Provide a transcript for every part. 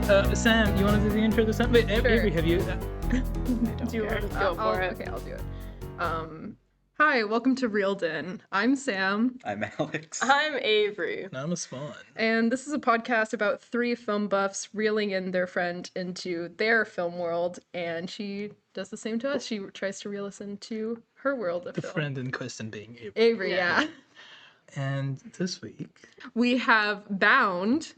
Sam, you want to do the intro this time? Wait, Sure. Avery, have you? Do you want to go for it? Okay, I'll do it. Hi, welcome to Reeled In. I'm Sam, I'm Alex. I'm Avery. That was fun. and this is a podcast about three film buffs reeling in their friend into their film world, and she does the same to us. She tries to reel us into her world of The film. friend in question being Avery. Avery, Yeah. yeah. And this week, We have Bound,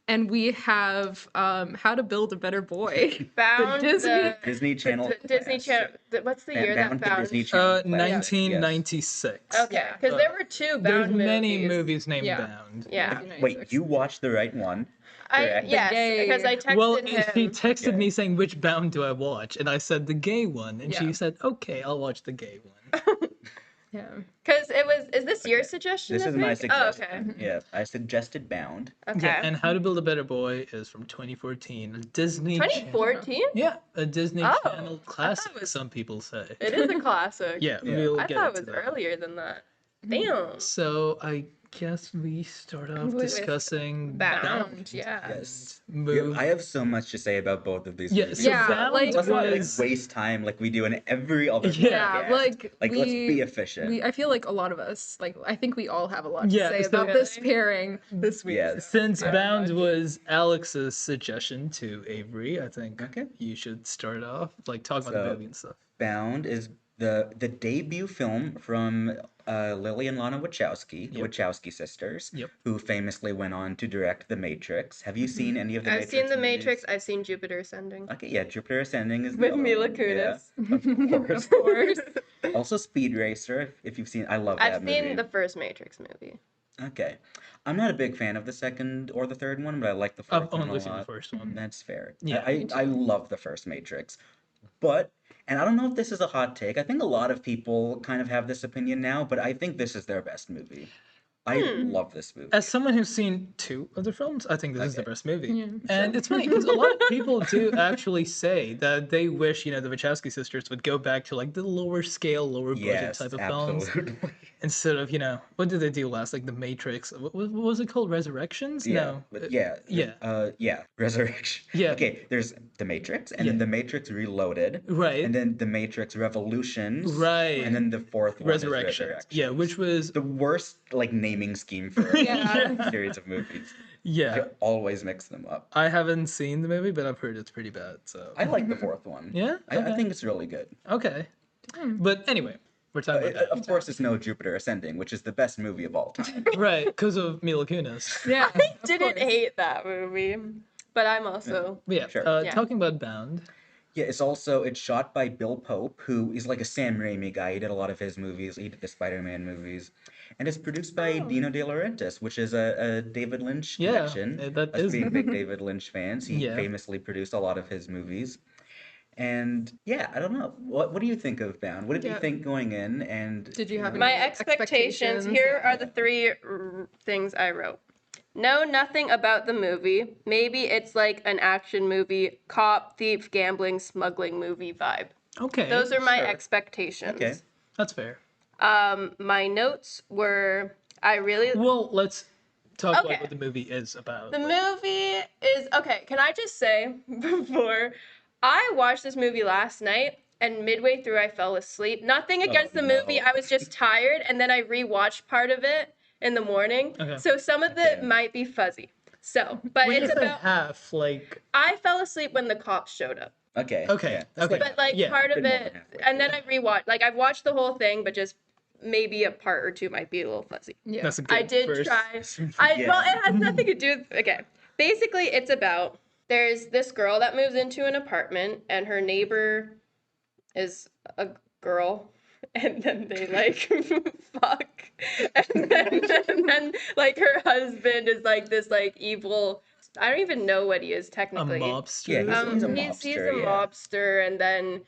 and we have How to Build a Better Boy. Found Disney- Disney Channel. Disney Channel. What's the year that Bound the found? Disney Channel. classic, 1996. Okay, Yeah. because there were two There's Bound many movies. movies named Yeah. Bound. Yeah. yes. Wait, you watched the right one? Correct. Yes, gay- because I texted Well, him. she texted Okay. me saying, which Bound do I watch? And I said, the gay one. And Yeah. she said, okay, I'll watch the gay one. Yeah. Because it was. Is this your suggestion? This I is my think? Oh, okay. suggestion. Yeah, I suggested Bound. Okay. Yeah, and How to Build a Better Boy is from 2014. A Disney Channel. 2014. Yeah, a Disney Oh, Channel classic, it was- some people say. It is a classic. Yeah, Yeah. we'll I get thought it into was that. earlier than that. Damn. So I guess we start off With discussing Bound, yeah. Yes. Move. I have so much to say about both of these Yeah, movies. so Yeah, Bound like- Let's not was... waste time like we do in every other Yeah. podcast. like let's we- be efficient. I feel like a lot of us, I think we all have a lot to Yeah, say so- about this pairing this week. Yes. Since Yeah. Bound was Alex's suggestion to Avery, I think Okay. you should start off, talk about So- the movie and stuff. Bound is the debut film from Lily and Lana Wachowski, the Yep. Wachowski Sisters, Yep. who famously went on to direct The Matrix. Have you seen any of the I've Matrix seen The movies? Matrix. I've seen Jupiter Ascending. Okay, yeah, Jupiter Ascending is the With other Mila one. Kunis. Yeah, of course. Of course. Also, Speed Racer, if you've seen, I love that I've movie. seen the first Matrix movie. Okay, I'm not a big fan of the second or the third one, but I like the 4th I've one only a seen the lot. first one. That's fair. Yeah, me I too. love the first Matrix, but and I don't know if this is a hot take. I think a lot of people kind of have this opinion now, but I think this is their best movie. I love this movie. As someone who's seen 2 other films, I think this is the Okay. best movie. Yeah. And it's funny because a lot of people do actually say that they wish, the Wachowski sisters would go back to the lower scale, lower budget Yes, type of films absolutely. instead of, what did they do last? Like The Matrix. What was it called? Resurrections? Yeah, No. but yeah, Resurrection. Yeah. Okay, there's The Matrix, and then Yeah. The Matrix Reloaded, Right. and then The Matrix Revolutions, Right. and then the fourth one is Resurrection. Resurrection. Yeah, which was The worst naming scheme for a Yeah. series of movies. yeah. I always mix them up. I haven't seen the movie, but I've heard it's pretty bad. So I like the fourth one. Yeah? I Okay. think it's really good. okay. But anyway, we're talking about Of course, it's no Jupiter Ascending, which is the best movie of all time. that. Right, because of Mila Kunis. Yeah. of Didn't course. hate that movie, but I'm also. But yeah, Sure. Yeah. talking about Bound. Yeah, it's shot by Bill Pope, who is like a Sam Raimi guy. He did a lot of his movies. He did the Spider-Man movies, and it's produced by Dino De Laurentiis, which is a David Lynch Yeah, connection. that Us is- being big David Lynch fans, he Yeah. famously produced a lot of his movies. And yeah, I don't know. What do you think of Bound? What did you Yeah. think going in? And Did you have know, My any expectations. Here are the 3 things I wrote. Know nothing about the movie. Maybe it's like an action movie, cop, thief, gambling, smuggling movie vibe. Okay. Those are my Sure. expectations. Okay. That's fair. My notes were I really Well, let's talk Okay. about what the movie is about. the movie is okay. Can I just say before I watched this movie last night and midway through I fell asleep. Nothing against the movie. no. I was just tired and then I rewatched part of it in the morning. Okay. So some of it Okay. might be fuzzy. So, but When it's you say about half, I fell asleep when the cops showed up. Okay. Okay, yeah, that's okay. like- But Yeah, part of been more it than halfway and then through. I rewatched I've watched the whole thing but just maybe a part or two might be a little fuzzy. Yeah. that's a good I did first. try. Yeah. Well, it has nothing to do with. Okay, basically, it's about there's this girl that moves into an apartment, and her neighbor is a girl, and then they fuck, and then her husband is this evil. I don't even know what he is A technically. mobster. Yeah, he's a He's mobster, a yeah. mobster, and then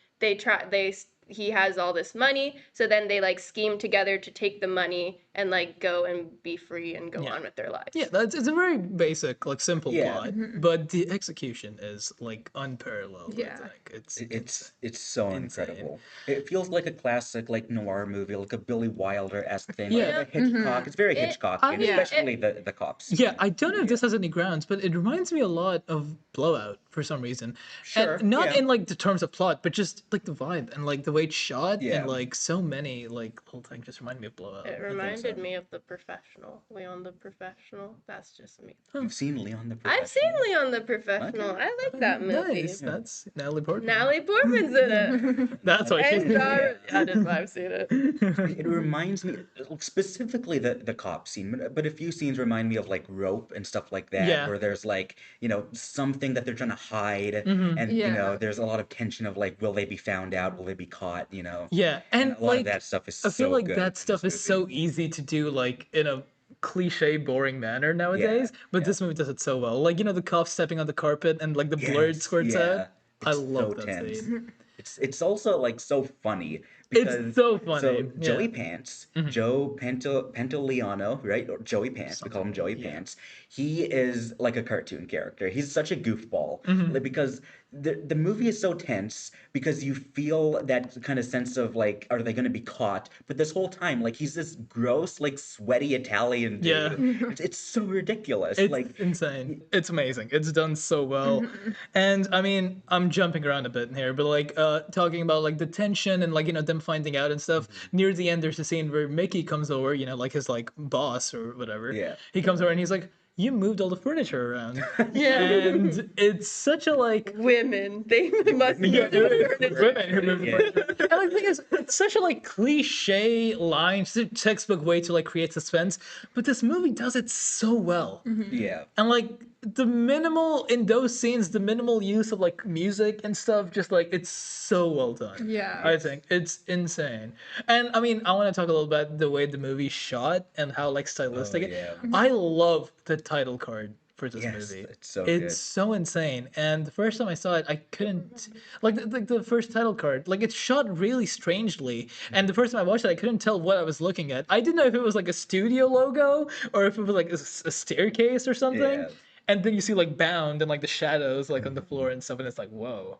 he has all this money, so then they scheme together to take the money and like go and be free and go Yeah. on with their lives. Yeah, it's a very basic, like simple Yeah. plot, but the execution is like unparalleled. I Yeah. think It's so insane. incredible. It feels like a classic like noir movie, like a Billy Wilder-esque thing, Yeah. like a Hitchcock. It's very Hitchcock, and yeah. especially the cops. Yeah, I don't know if this has any grounds, but it reminds me a lot of Blowout for some reason. Sure, And not yeah. in like the terms of plot, but just like the vibe and like the way it's shot Yeah. and like so many like whole thing just reminded me of Blowout. It reminded me of The Professional. Leon the Professional. That's just me. You've seen Leon the I've seen Professional? Leon the Professional. I like that movie. Nice. That's Natalie Portman. Natalie Portman's in it. That's why she's And I've seen it. It reminds me specifically the cop scene, but a few scenes remind me of like Rope and stuff like that, Yeah. where there's like, you know, something that they're trying to hide, and you Yeah. know, there's a lot of tension of like, will they be found out? Will they be caught? You know, Yeah, and a lot like of that stuff is I feel so like good that in stuff this is so movie. easy to do like in a cliche boring manner nowadays, but yeah. this movie does it so well. Like, you know, the cop stepping on the carpet and like the blood Yes, squirts yeah. out. I It's love so that tense. scene. It's also like so funny because It's so funny. so yeah. Mm-hmm. Joey Pants, Joe Pantoliano, right? Or Joey Pants. We call him Joey yeah. Pants. He is like a cartoon character. He's such a goofball Mm-hmm. like, because the movie is so tense because you feel that kind of sense of like, are they going to be caught? But this whole time, like he's this gross, like sweaty Italian dude. Yeah. It's so ridiculous. It's like insane. It's amazing. It's done so well. And I mean, I'm jumping around a bit here, but like talking about like the tension and like, you know, them finding out and stuff. Near the end there's a scene where Mickey comes over, you know, like his like boss or whatever. Yeah. He comes over and he's like, you moved all the furniture around. Yeah. And it's such a like Women. They must be women who move the Yeah. furniture. And like, the thing is, it's such a like cliche line, just a textbook way to like create suspense, but this movie does it so well. yeah. And like the minimal in those scenes, the minimal use of like music and stuff, just like it's so well done. Yeah. I think it's insane. And I mean, I want to talk a little about the way the movie's shot and how like stylistic. yeah. I love the title card for this Yes, movie. it's so It's good. so insane. And the first time I saw it, I couldn't like the first title card. Like it's shot really strangely. And the first time I watched it, I couldn't tell what I was looking at. I didn't know if it was like a studio logo or if it was like a staircase or something. Yeah. And then you see like Bound and like the shadows like on the floor and stuff, and it's like whoa.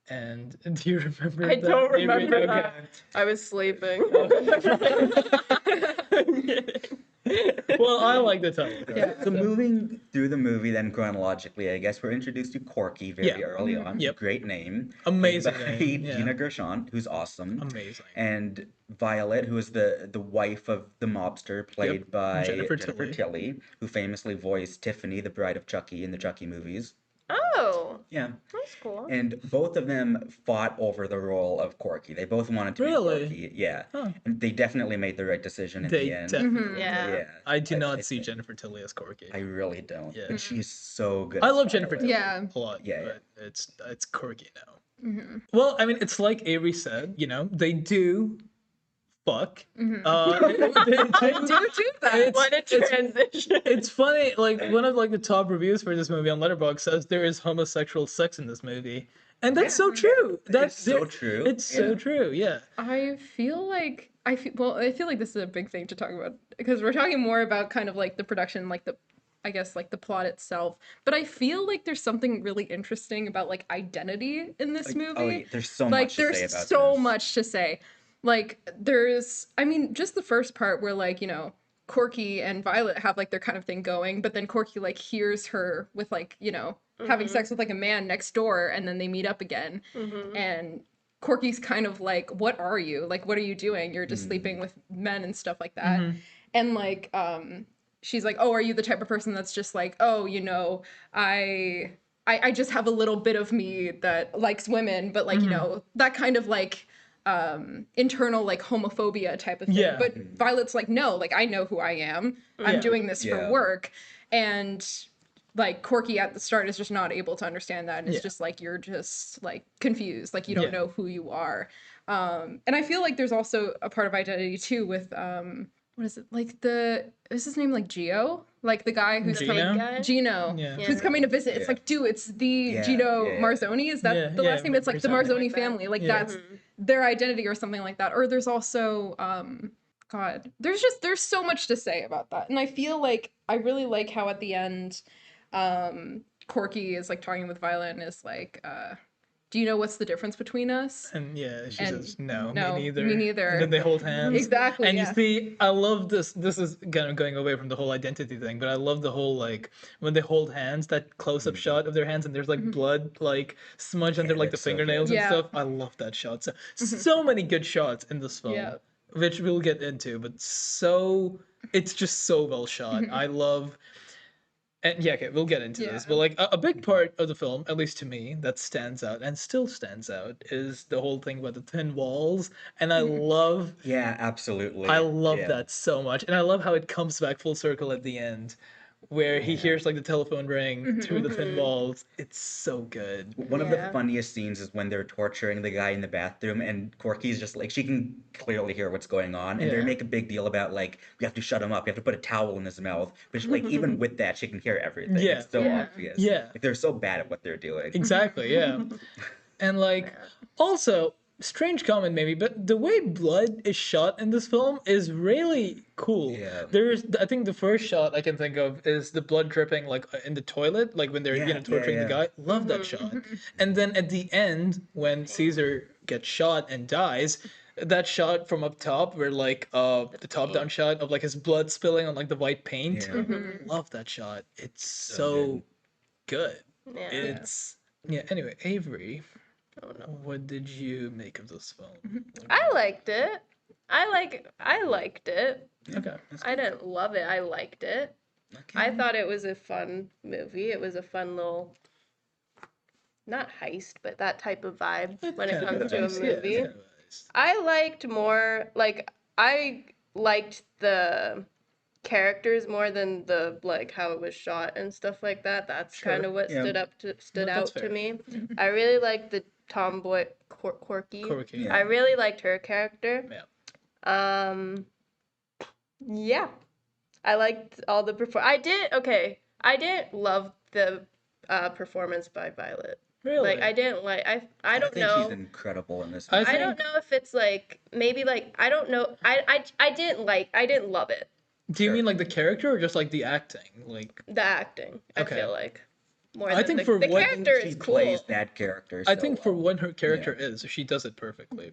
And do you remember? I that, don't Avery? remember Okay. that. I was sleeping. Well, I like the title card. Yeah. So moving through the movie, then chronologically, I guess we're introduced to Corky very Yeah. early on. Yep. Great name. Amazing Played name, by yeah. Gina Gershon, who's awesome. Amazing. And Violet, who is the wife of the mobster, played Yep. by Jennifer Jennifer Tilly. Tilly, who famously voiced Tiffany, the bride of Chucky, in the Chucky movies. Oh, Yeah. that's cool. And both of them fought over the role of Corky. They both wanted to Really? be Corky. Yeah. Huh. And they definitely made the right decision in They the end. definitely. Yeah. Yeah. I do not I see think- Jennifer Tilly as Corky. I really don't. Yeah. But she's so good. I as love Jennifer Violet. Tilly Yeah. a lot. Yeah, But it's Corky now. Well, I mean, it's like Avery said. You know, they do fuck. they do do that. It's- What a it's- transition. It's funny, like one of like the top reviews for this movie on Letterboxd says there is homosexual sex in this movie, and that's so true. That's so true. It's so true. Yeah. I feel like I feel like this is a big thing to talk about because we're talking more about kind of like the production, like the I guess like the plot itself. But I feel like there's something really interesting about like identity in this movie. Oh, yeah, there's so Like much to there's say about so this. much to say. Like there's I mean, just the first part where like, you know, Corky and Violet have like their kind of thing going, but then Corky like hears her with like, you know, having sex with like a man next door and then they meet up again. And Corky's kind of like, what are you? Like, what are you doing? You're just sleeping with men and stuff like that. And like, she's like, oh, are you the type of person that's just like, oh, you know, I just have a little bit of me that likes women, but like, you know, that kind of like internal like homophobia type of thing. Yeah. But Violet's like, no, like I know who I am. I'm Yeah. doing this Yeah. for work. And like Corky at the start is just not able to understand that. And it's Yeah. just like you're just like confused, like you don't Yeah. know who you are. And I feel like there's also a part of identity too with what is it? Like is his name like Gio? Like the guy who's Gino? coming Guy? Gino, Yeah. who's coming to visit. It's Yeah. like, dude, it's the Yeah, Gino yeah, yeah. Marzoni. Is that Yeah, the yeah, last name? It's like the Marzoni. Marzoni Like that. family. Like Yeah. that's their identity or something like that. Or there's also God, there's so much to say about that. And I feel like I really like how at the end Corky is like talking with Violet and is like, do you know what's the difference between us? And yeah, she And says, no, me no, neither. me neither. And then they hold hands. Exactly, And yeah. you see, I love this. This is kind of going away from the whole identity thing, but I love the whole, like, when they hold hands, that close-up shot of their hands, and there's, like, blood, like, smudged under, like, the that's so good. fingernails and Yeah. stuff. I love that shot. So many good shots in this film, Yeah. which we'll get into, but it's just so well shot. I love... And yeah, okay, we'll get into this. But Yeah. like a big part of the film, at least to me, that stands out and still stands out is the whole thing about the thin walls. And Yeah, absolutely. I love Yeah. that so much. And I love how it comes back full circle at the end, where he hears like the telephone ring through the thin walls. It's so good. One of the Yeah. funniest scenes is when they're torturing the guy in the bathroom, and Corky's just like, she can clearly hear what's going on, and they Yeah. make a big deal about like, we have to shut him up, we have to put a towel in his mouth. But like, even with that, she can hear everything. Yeah. It's so Yeah. obvious. Yeah. Like, they're so bad at what they're doing. Exactly, yeah. And like also strange comment maybe, but the way blood is shot in this film is really cool. Yeah. There's I think the first shot I can think of is the blood dripping like in the toilet, like when they're Yeah, torturing yeah, the guy. Love that shot. And then at the end when Caesar gets shot and dies, that shot from up top where like the top down shot of like his blood spilling on like the white paint. Yeah. Love that shot. It's So so good. Yeah. It's yeah. Anyway, Avery, Oh no. what did you make of this film? I liked it. I liked it. Okay. I didn't love it. I liked it. Okay. I thought it was a fun movie. It was a fun little, not heist, but that type of vibe when it Kind of comes to a nice, yeah, movie. kind of nice. I liked more, like, I liked the characters more than the, like, how it was shot and stuff like that. That's Sure, kind of what yeah. stood No, that's out to fair. me. I really liked the tomboy Corky. Corky. Yeah. I really liked her character. Yeah. Yeah. I liked all the I didn't love the performance by Violet. Really? Like I didn't like I don't think know. she's incredible in this I movie. I don't know if it's like maybe like I don't know. I didn't love it. Do you Sure. mean like the character or just like the acting? Like The acting. I Okay. feel like more I than think the, for the what character She is cool. plays that character I so think for well. what her character is, she does it perfectly.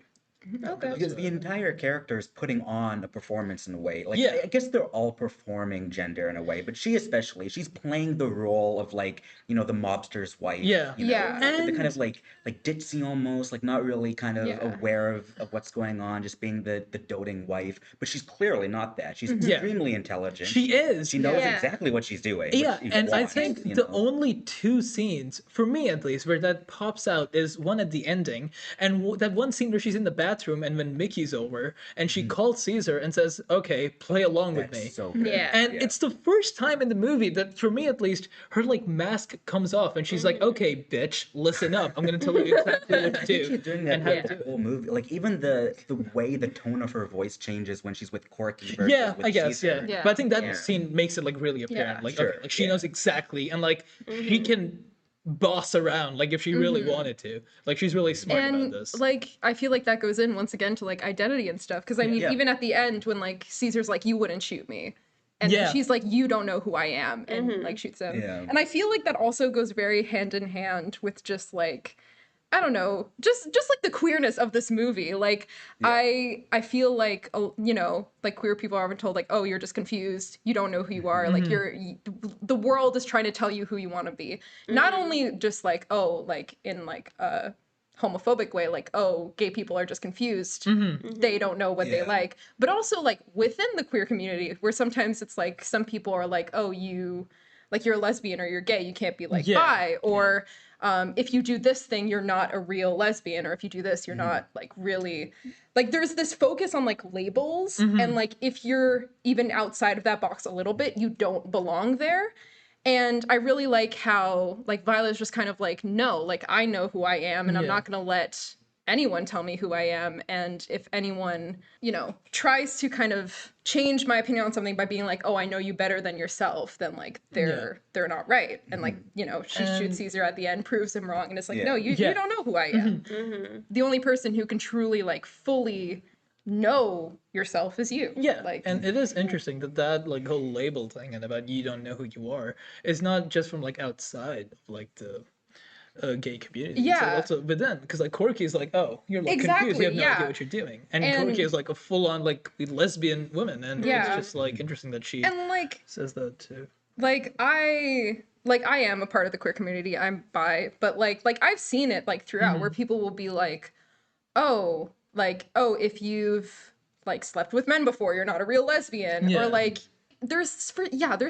Okay. Because the entire character is putting on a performance in a way. Like, Yeah. I guess they're all performing gender in a way, but she especially, she's playing the role of like, the mobster's wife. Yeah. You know, Yeah. the kind And- of like ditzy almost, like not really kind of Yeah. aware of what's going on, just being the doting wife. But she's clearly not that. She's Yeah. extremely intelligent. She is. She knows Yeah. exactly what she's doing. what Yeah, she and I wants, think you the know? only two scenes, for me at least, where that pops out is one at the ending, and that one scene where she's in the bathroom and when Mickey's over, and she calls Caesar and says, "Okay, play along with That's me." so good. Yeah. And Yeah. it's the first time in the movie that, for me at least, her like mask comes off, and she's like, "Okay, bitch, listen up. I'm gonna tell you exactly what I to think do." she's doing that and how with to the do it. whole movie. Like even the way the tone of her voice changes when she's with Corky versus Yeah, with I guess, Caesar. yeah. Yeah. But I think that Yeah. scene makes it like really apparent. Yeah. Like, Sure, okay, like she yeah. knows exactly, and like she can boss around, like if she really wanted to. Like she's really smart And about this. like I feel like that goes in once again to like identity and stuff because I mean Yeah. even at the end when like Caesar's like you wouldn't shoot me and Yeah. then she's like you don't know who I am and like shoots him. Yeah. And I feel like that also goes very hand in hand with just like I don't know, just like the queerness of this movie. Like I feel like like queer people are often told like, oh, you're just confused, you don't know who you are, like the world is trying to tell you who you want to be. Not only just like oh, like in like a homophobic way, like oh, gay people are just confused, they don't know what they Yeah. like, but also like within the queer community, where sometimes it's like some people are like, oh, you're a lesbian or you're gay, you can't be like Yeah. bi, or if you do this thing, you're not a real lesbian, or if you do this, you're not like really like there's this focus on like labels and like if you're even outside of that box a little bit, you don't belong there. And I really like how like Violet's just kind of like, no, like I know who I am and I'm Yeah. not gonna let anyone tell me who I am. And if anyone, tries to kind of change my opinion on something by being like, oh, I know you better than yourself, then like they're not right. And like, she And- shoots Caesar at the end, proves him wrong, and it's like, Yeah. no, you Yeah. don't know who I am. The only person who can truly like fully know yourself as you. Yeah, Like, and it is interesting that like whole label thing and about you don't know who you are is not just from like outside of like the gay community. It's like yeah, also within, because like Corky is like, oh, you're like confused, you exactly. have no idea Yeah. what you're doing, and Corky And is like a full on like lesbian woman, and it's yeah. just like interesting that she And like, says that too. I am a part of the queer community. I'm bi, but like I've seen it like throughout where people will be like, oh, if you've like slept with men before, you're not a real lesbian. Yeah. Or like there's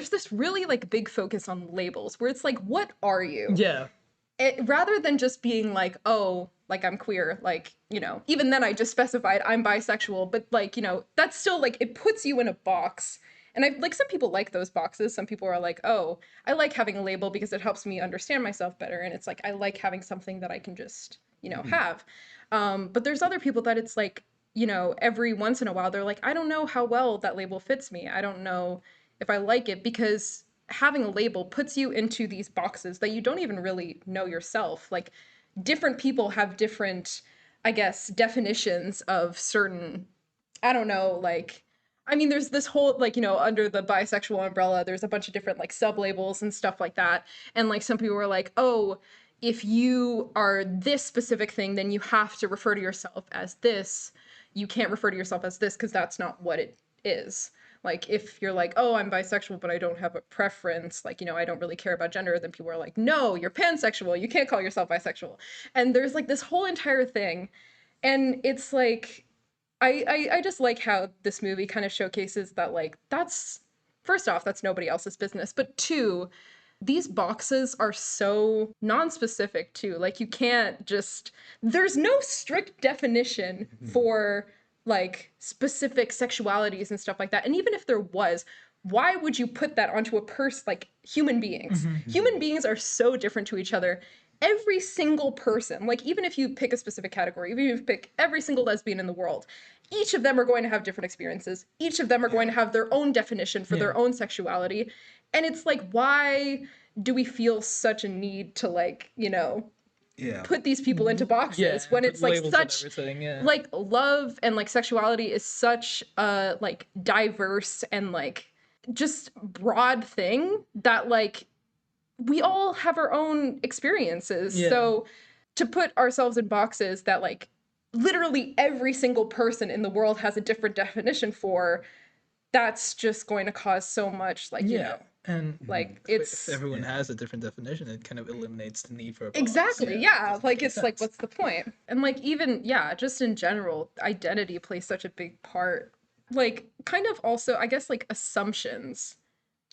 this really like big focus on labels where it's like, what are you? Yeah, Rather than just being like, oh, like I'm queer, like, even then I just specified I'm bisexual, but like, that's still like, it puts you in a box. And I like, some people like those boxes. Some people are like, oh, I like having a label because it helps me understand myself better. And it's like, I like having something that I can just, have. But there's other people that it's like, every once in a while, they're like, I don't know how well that label fits me. I don't know if I like it, because having a label puts you into these boxes that you don't even really know yourself. Like, different people have different, I guess, definitions of certain, I don't know, like, I mean, there's this whole, like, under the bisexual umbrella, there's a bunch of different, like, sub-labels and stuff like that. And, like, some people were like, oh, if you are this specific thing, then you have to refer to yourself as this. You can't refer to yourself as this because that's not what it is. Like, if you're like, oh, I'm bisexual, but I don't have a preference, like, I don't really care about gender, then people are like, no, you're pansexual. You can't call yourself bisexual. And there's, like, this whole entire thing. And it's, like, I just like how this movie kind of showcases that, like, that's, first off, that's nobody else's business. But two, these boxes are so non-specific, too. Like, you can't just, there's no strict definition for like specific sexualities and stuff like that. And even if there was, why would you put that onto a person, like human beings? Human beings are so different to each other. Every single person, like even if you pick a specific category, even if you pick every single lesbian in the world, each of them are going to have different experiences. Each of them are going to have their own definition for their own sexuality. And it's like, why do we feel such a need to like, put these people into boxes when put it's like labels on such everything, yeah. like love and like sexuality is such a like diverse and like just broad thing that like we all have our own experiences. Yeah. So to put ourselves in boxes that like literally every single person in the world has a different definition for, that's just going to cause so much like, and like if it's everyone has a different definition, it kind of eliminates the need for a box. exactly, yeah. Doesn't Like make it's like, sense. what's the point? And like even just in general, identity plays such a big part. Like kind of also, I guess like assumptions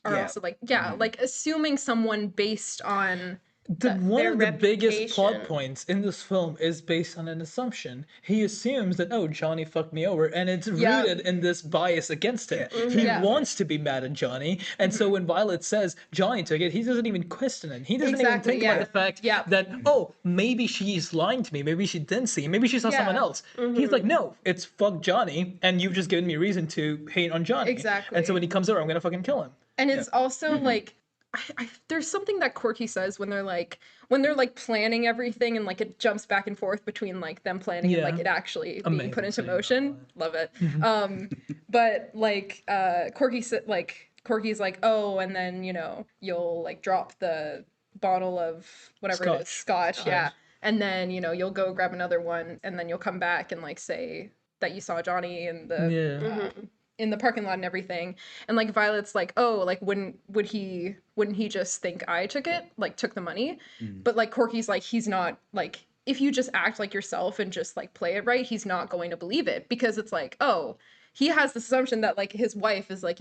are Yeah. also like like assuming someone based on One their of the biggest plot reputation. points in this film is based on an assumption. He assumes that, oh, Johnny fucked me over, and it's Yeah. rooted in this bias against him. Yeah. He Yeah. wants to be mad at Johnny, and so when Violet says Johnny took it, he doesn't even question it. He doesn't even Exactly, think yeah. about the fact Yeah. that, oh, maybe she's lying to me, maybe she didn't see, maybe she saw someone Yeah. else. He's like, no, it's fuck Johnny, and you've just given me reason to hate on Johnny. Exactly. And so when he comes over, I'm gonna fucking kill him. And it's also like there's something that Corky says when they're like planning everything and like it jumps back and forth between like them planning and like Yeah. it actually being Amazing put into scene, by the motion. way. Love it. But like Corky's like, oh, and then you'll like drop the bottle of whatever it is, scotch, yeah. And then you'll go grab another one and then you'll come back and like say that you saw Johnny in the Yeah. in the parking lot and everything. And like Violet's like, oh, like wouldn't he just think I took it, like took the money? But like Corky's like, he's not like, if you just act like yourself and just like play it right, he's not going to believe it, because it's like, oh, he has this assumption that like his wife is like,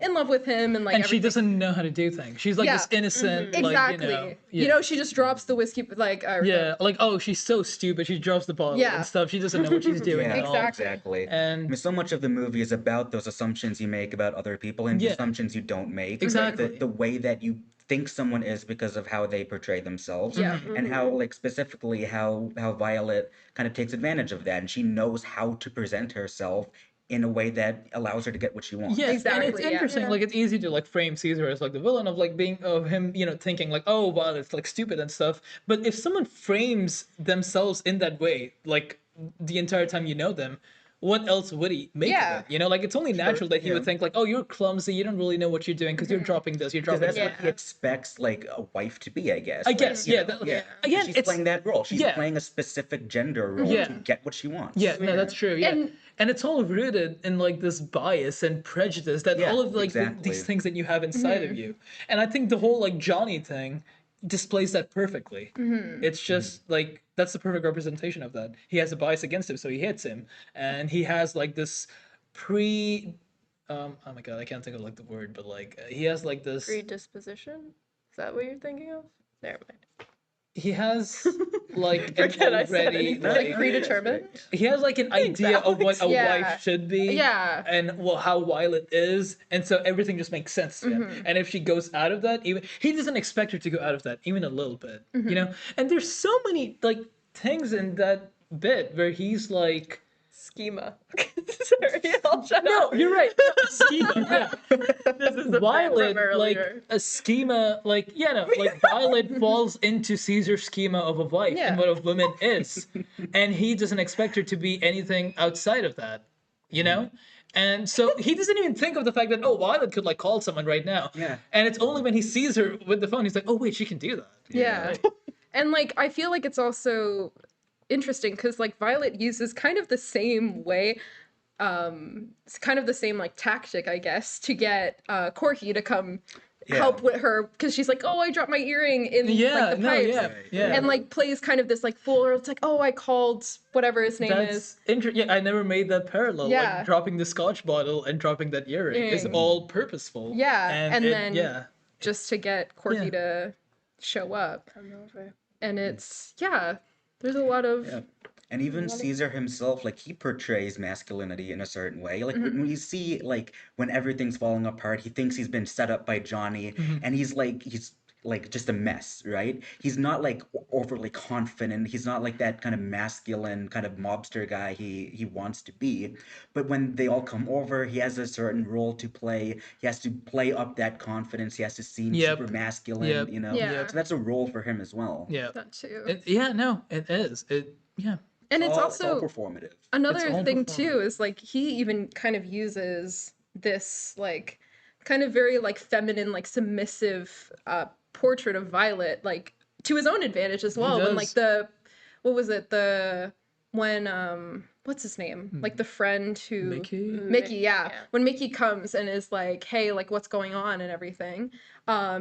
in love with him and like And she everything. doesn't know how to do things. She's like Yeah. this innocent, like, Exactly. She just drops the whiskey like yeah, like, oh, she's so stupid. She drops the bottle Yeah. and stuff. She doesn't know what she's doing Yeah, at all. exactly. I And mean, so much of the movie is about those assumptions you make about other people and the Yeah. assumptions you don't make. Exactly. The way that you think someone is because of how they portray themselves. Yeah. And how, like, specifically how Violet kind of takes advantage of that. And she knows how to present herself in a way that allows her to get what she wants. yeah, and Exactly, it's yeah. interesting. Yeah. Like, it's easy to like frame Caesar as like the villain of like being of him, thinking like, oh, wow, it's like stupid and stuff. But if someone frames themselves in that way, like the entire time you know them, what else would he make Yeah. of it? You know, like it's only natural that he would yeah. think like, oh, you're clumsy, you don't really know what you're doing because you're dropping this, you're Because dropping that's that. what he expects like a wife to be, I guess. I Like, guess, you yeah. know, Again, And she's it's playing that role. She's yeah. playing a specific gender role Yeah. to get what she wants. Yeah, no, that's true. Yeah, And- and it's all rooted in like this bias and prejudice that Yeah, all of like exactly. these things that you have inside of you. And I think the whole like Johnny thing displays that perfectly. It's just like that's the perfect representation of that. He has a bias against him, so he hits him, and he has like this pre. Oh my god, I can't think of like the word, but like he has like this. Predisposition? Is that what you're thinking of? Never mind. He has like an Forget I said already anything. Like predetermined. he has like an idea of what a Yeah. wife should be, Yeah. and well, how Violet is, and so everything just makes sense to him. And if she goes out of that, even he doesn't expect her to go out of that, even a little bit, you know. And there's so many like things in that bit where he's like, Schema. Sorry, I'll shut no, up. you're right, schema, yeah. This is the Violet, from like earlier. a schema, like yeah, no, like Violet falls into Caesar's schema of a wife and Yeah. what a woman is, and he doesn't expect her to be anything outside of that, you know. And so he doesn't even think of the fact that oh, Violet could like call someone right now. Yeah. And it's only when he sees her with the phone he's like, oh wait, she can do that. Yeah. And like I feel like it's also interesting because like Violet uses kind of the same way, it's kind of the same like tactic, I guess, to get Corky to come help with her because she's like, oh, I dropped my earring in Yeah, like the no, pipes. yeah, yeah. And like plays kind of this like fool, or it's like, oh, I called whatever his name is. That's yeah, I never made that parallel. Yeah. Like dropping the scotch bottle and dropping that earring is all purposeful. Yeah, and it- then- yeah. Just to get Corky Yeah. to show up. Come over. And it's there's a lot of Yeah. And even Caesar himself, like he portrays masculinity in a certain way. Like when you see like when everything's falling apart, he thinks he's been set up by Johnny, and he's like just a mess, right? He's not like overly confident. He's not like that kind of masculine kind of mobster guy he wants to be. But when they all come over, he has a certain role to play. He has to play up that confidence. He has to seem Yep. super masculine, Yep. you know. Yeah. So that's a role for him as well. Yeah. that too. Yeah, no, it is. And it's all also performative. another all thing performative. too is like he even kind of uses this like kind of very like feminine, like submissive portrait of Violet like to his own advantage as well. When like does. when what's his name? Like the friend who Mickey? yeah. When Mickey comes and is like, hey, like what's going on and everything,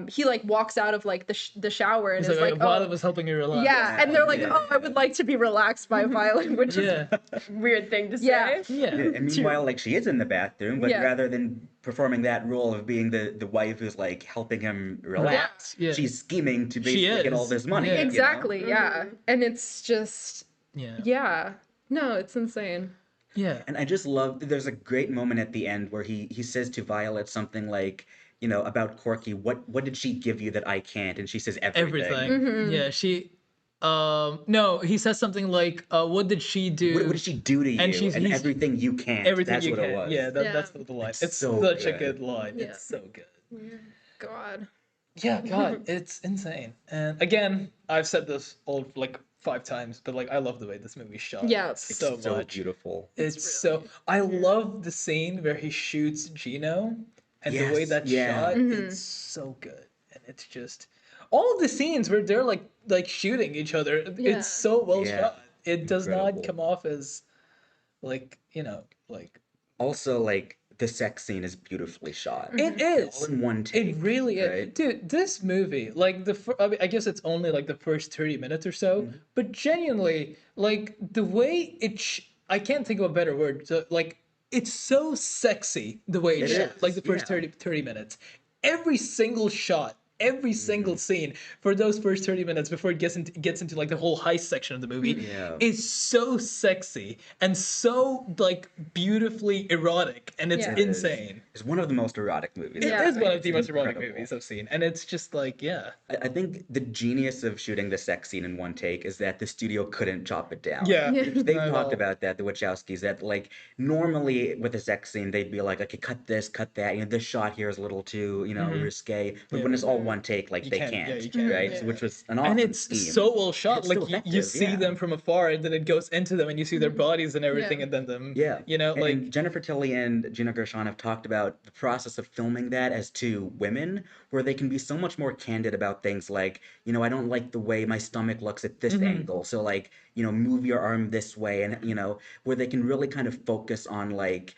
he like walks out of like the shower and He's is like, like, Violet oh, was helping you relax. yeah, and they're like, Yeah. oh, I would like to be relaxed by Violet, which is Yeah. Weird thing to say. Yeah. Yeah. And meanwhile, like she is in the bathroom, but Yeah. rather than performing that role of being the wife who's like helping him relax, Yeah. she's scheming to She basically get all is. this money. Yeah. you know? exactly, yeah. And it's just Yeah. no, it's insane. Yeah. And I just love. There's a great moment at the end where he says to Violet something like, you know, about Corky. What did she give you that I can't? And she says everything. Everything. Yeah, she no, he says something like, what did she do? What did she do to you? And And, he's- everything you can't. Everything That's you what can. it was. Yeah, Yeah. that's the line. It's It's so such a good. good line. Yeah. It's so good. God. Yeah, God, it's insane. And again, I've said this all like 5 times, but like I love the way this movie's shot. Yeah, It's so so much. beautiful. It's so I love the scene where he shoots Gino and the way Yes, that's yeah. shot. It's so good. And it's just all the scenes where they're like shooting each other. Yeah. It's so well Yeah. shot. It does Incredible. not come off as like, like Also, like the sex scene is beautifully shot. it is. All in one take. It really is. right? Dude, this movie, like I mean, I guess it's only like the first 30 minutes or so, Mm-hmm. but genuinely, like the way I can't think of a better word. So, like it's so sexy the way it's It shot. is, Like the first yeah. 30 minutes. Every single shot, every Mm-hmm. single scene for those first 30 minutes before it gets into like the whole heist section of the movie Yeah. is so sexy and so like beautifully erotic, and it's Yeah. insane. It's one of the most erotic movies. It Yeah. is one of the It's most erotic incredible. movies I've seen, and it's just like, yeah, I think the genius of shooting the sex scene in one take is that the studio couldn't chop it down. yeah. They've Not at talked all. about that, the Wachowskis, that like normally with a sex scene they'd be like, okay, cut this, cut that. You know, this shot here is a little too, risque. But when it's all one one take, like they can't, can't, yeah, you can't, right? yeah. So, which was an awesome and it's scheme. so well shot. It's Like so you effective, see yeah. them from afar, and then it goes into them, and you see their bodies and everything, Yeah. and then them. Yeah. You know, like And Jennifer Tilly and Gina Gershon have talked about the process of filming that as two women, where they can be so much more candid about things like, I don't like the way my stomach looks at this angle. So, like, move your arm this way. And, where they can really kind of focus on, like,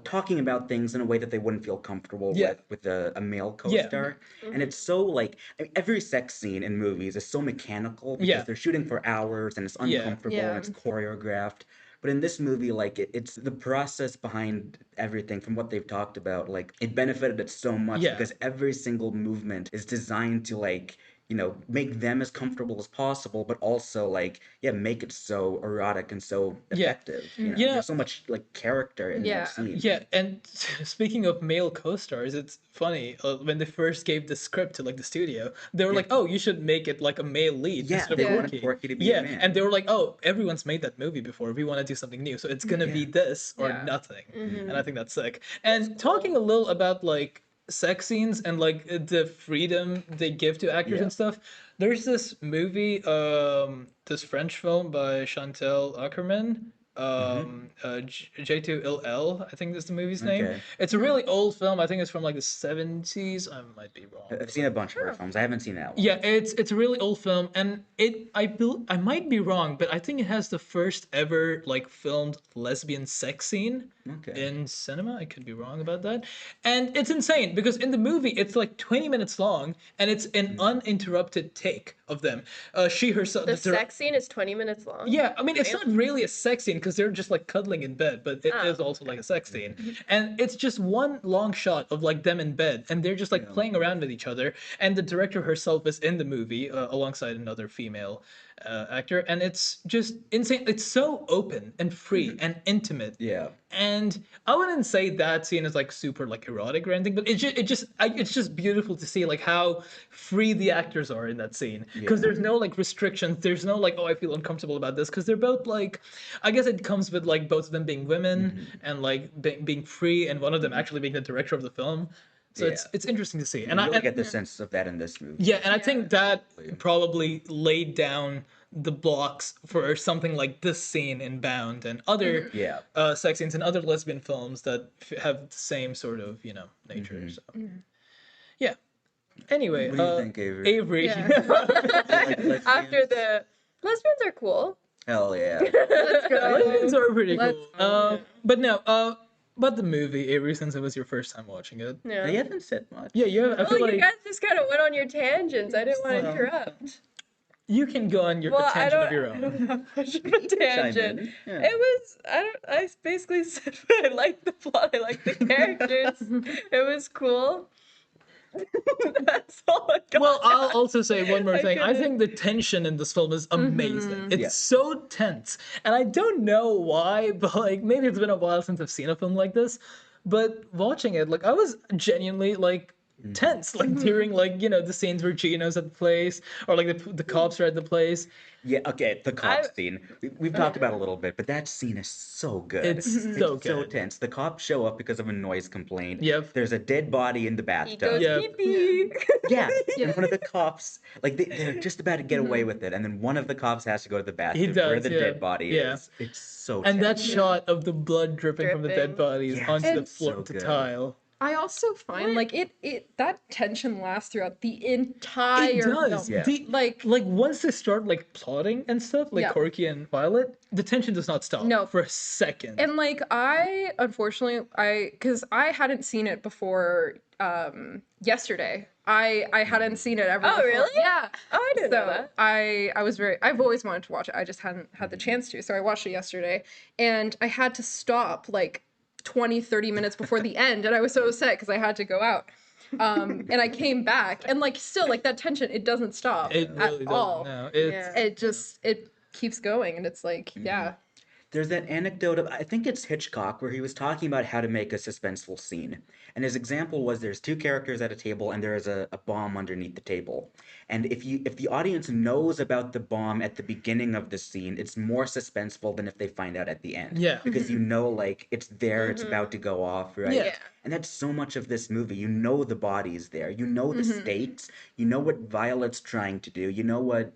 talking about things in a way that they wouldn't feel comfortable Yeah. with a male Yeah. co-star. And it's so, like, every sex scene in movies is so mechanical because Yeah. they're shooting for hours and it's Yeah. uncomfortable Yeah. and it's choreographed. But in this movie, like it's the process behind everything from what they've talked about, like it benefited it so much Yeah. because every single movement is designed to like, make them as comfortable as possible, but also like, yeah, make it so erotic and so Yeah. effective. Yeah. There's so much like character in Yeah. that scene. Yeah, and speaking of male co-stars, it's funny when they first gave the script to like the studio, they were like, "Oh, you should make it like a male lead Yeah, instead of they Yeah. wanted Corky." Corky to be Yeah, a man. and they were like, "Oh, everyone's made that movie before. We want to do something new, so it's gonna be this or Yeah. nothing." Mm-hmm. And I think that's sick. And talking a little about like sex scenes and like the freedom they give to actors Yeah. and stuff. There's this movie, this French film by Chantal Akerman. J2LL, I think is the movie's name. Okay. It's a really old film. I think it's from like the 70s. I might be wrong. I've seen a bunch of her films. I haven't seen that one. Yeah, it's a really old film, and I might be wrong, but I think it has the first ever like filmed lesbian sex scene Okay. in cinema. I could be wrong about that, and it's insane because in the movie it's like 20 minutes long, and it's an uninterrupted take of them. She herself, The dir- sex scene is 20 minutes long. yeah, I mean, it's not really a sex scene because they're just like cuddling in bed, but it is also like a sex scene. And it's just one long shot of like them in bed and they're just like playing around with each other. And the director herself is in the movie alongside another female actor. And it's just insane. It's so open and free and intimate. Yeah. And I wouldn't say that scene is like super like erotic or anything, but it's just beautiful to see like how free the actors are in that scene because there's no like restrictions. There's no like, oh, I feel uncomfortable about this because they're both like, I guess it comes with like both of them being women and like being free, and one of them actually being the director of the film. So Yeah. it's interesting to see. And And you I really and, get the sense of that in this movie. yeah, and I think that probably laid down the blocks for something like this scene in Bound and other Yeah. sex scenes and other lesbian films that have the same sort of nature. So yeah. Anyway, What do you think, Avery? Avery. Yeah. Like lesbians? After the lesbians are cool. Hell yeah. Let's go. Lesbians are pretty Let's cool. But no, but the movie, Avery, since it was your first time watching it. Yeah. They haven't said much. Yeah, you have, I Well, feel you like guys just kind of went on your tangents. I didn't want to Well. interrupt. you can go on your Well, I tangent don't, of your I own. don't have much of a tangent. in. Yeah. It was, I basically said I liked the plot, I liked the characters. It was cool. That's all I got. Well, I'll also say one more I thing. I couldn't- think the tension in this film is amazing. It's Yeah. so tense. And I don't know why, but like maybe it's been a while since I've seen a film like this. But watching it, like I was genuinely like tense, like during like, the scenes where Gino's at the place or like the cops are at the place. Yeah, okay, the cop I- scene. We've talked about it a little bit, but that scene is so good. It's so so good. tense. The cops show up because of a noise complaint. Yep. There's a dead body in the He bathtub. goes Yeah. pee pee. Yeah, and one of the cops, like they're just about to get away with it, and then one of the cops has to go to the bathroom where does, the yeah. dead body Yeah. is. It's so And that tense. shot of the blood dripping from the dead Dripping. bodies Yeah, onto the it's floor so to good. tile. I also find like it that tension lasts throughout the entire It does. film. Yeah. Like Once they start like plotting and stuff, like Yeah. Corky and Violet, the tension does not stop. No. For a second. and like I unfortunately because I hadn't seen it before yesterday. I hadn't seen it ever. Oh, before. really? Yeah. Oh, I didn't know So that. I was I've always wanted to watch it. I just hadn't had the chance to. So I watched it yesterday and I had to stop like 20-30 minutes before the end, and I was so upset because I had to go out. And I came back and like still like that tension, it doesn't stop It at really doesn't. all. No, it's Yeah. It just it keeps going and it's like, yeah. There's that anecdote of, I think it's Hitchcock, where he was talking about how to make a suspenseful scene. And his example was there's two characters at a table and there is a bomb underneath the table. And if the audience knows about the bomb at the beginning of the scene, it's more suspenseful than if they find out at the end. Yeah. Because you know, like, it's there, it's about to go off, right? Yeah. Yeah. And that's so much of this movie. You know the body's there. You know the stakes. You know what Violet's trying to do. You know what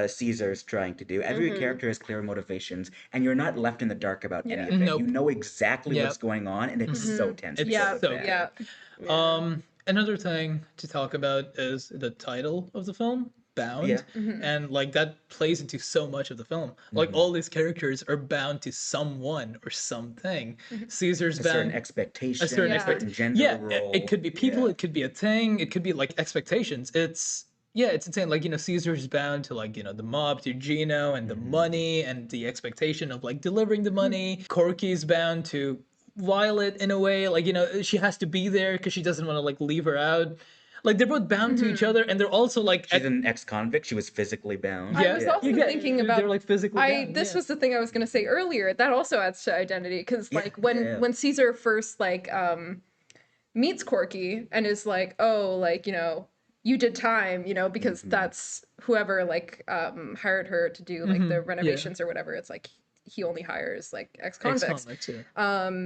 Caesar's trying to do. Every character has clear motivations, and you're not left in the dark about any of it. Nope. You know exactly Yep. what's going on, and it's so tense. It's Yeah, so bad. yeah. Another thing to talk about is the title of the film, Bound. Yeah. And like that plays into so much of the film. Like all these characters are bound to someone or something. Caesar's A bound certain expectation, a certain a expect- certain gender yeah, role. it could be people, Yeah. it could be a thing, it could be like expectations. It's insane. Like, Caesar's bound to like, the mob, to Gino and the money and the expectation of like delivering the money. Corky's bound to Violet in a way, like, she has to be there because she doesn't want to like leave her out. Like they're both bound to each other, and they're also like She's an ex-convict. She was physically bound. I was also thinking about they're like physically bound. this was the thing I was gonna say earlier. That also adds to identity because like when Caesar first like meets Corky and is like, oh, like, you did time, because that's whoever like hired her to do like the renovations or whatever. It's like he only hires like ex-convicts. Ex-convicts, yeah.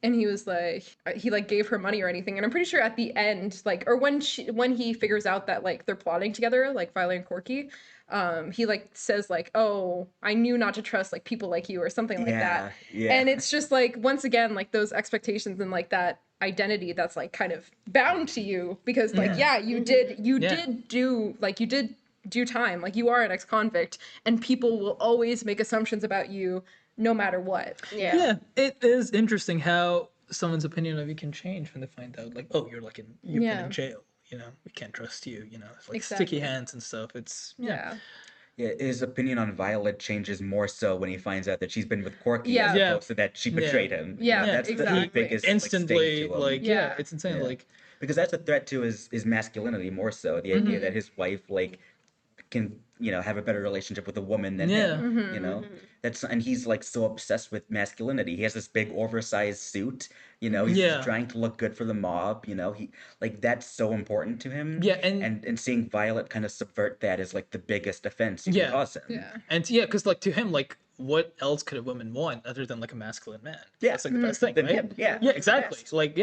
And he was like, he like gave her money or anything. And I'm pretty sure at the end, like, or when he figures out that like they're plotting together, like Violet and Corky, he like says like, oh, I knew not to trust like people like you or something like that. Yeah. And it's just like, once again, like those expectations and like that identity that's like kind of bound to you because like, you did do time, like you are an ex-convict and people will always make assumptions about you no matter what. Yeah, it is interesting how someone's opinion of you can change when they find out, like, oh, you've been in jail. We can't trust you. It's like sticky hands and stuff. It's Yeah. Yeah, his opinion on Violet changes more so when he finds out that she's been with Corky Yeah. as Yeah. opposed to that she betrayed him. Yeah, That's exactly. the biggest like, instantly sting to him. like Yeah. it's insane. Yeah. Like Because that's a threat to his masculinity more so. The idea that his wife like can have a better relationship with a woman than him. That's and he's like so obsessed with masculinity. He has this big oversized suit. He's just trying to look good for the mob. He like that's so important to him. Yeah, and seeing Violet kind of subvert that is like the biggest offense you can cause him. Yeah. and because like to him, like what else could a woman want other than like a masculine man? Yeah. That's like the best thing, Than right? him, yeah. Yeah, exactly. Like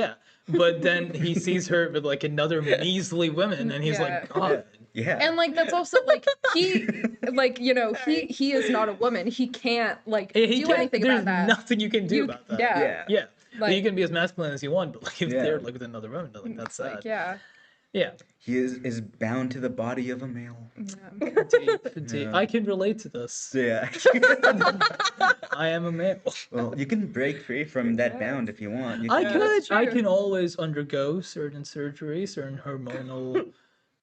but then he sees her with like another measly woman, and he's Yeah. like, God. Yeah. And like that's also like he like he is not a woman. He can't like He do can't- anything there's about that. nothing you can do about that. Yeah. Yeah. Like, Like- you can be as masculine as you want, but like if Yeah. they're like with another woman, like that's sad. Like yeah. Yeah. He is bound to the body of a male. Indeed. I can relate to this. Yeah. I am a male. Well, you can break free from that bound if you want. You I can- could. that's I true. can always undergo certain surgeries, certain hormonal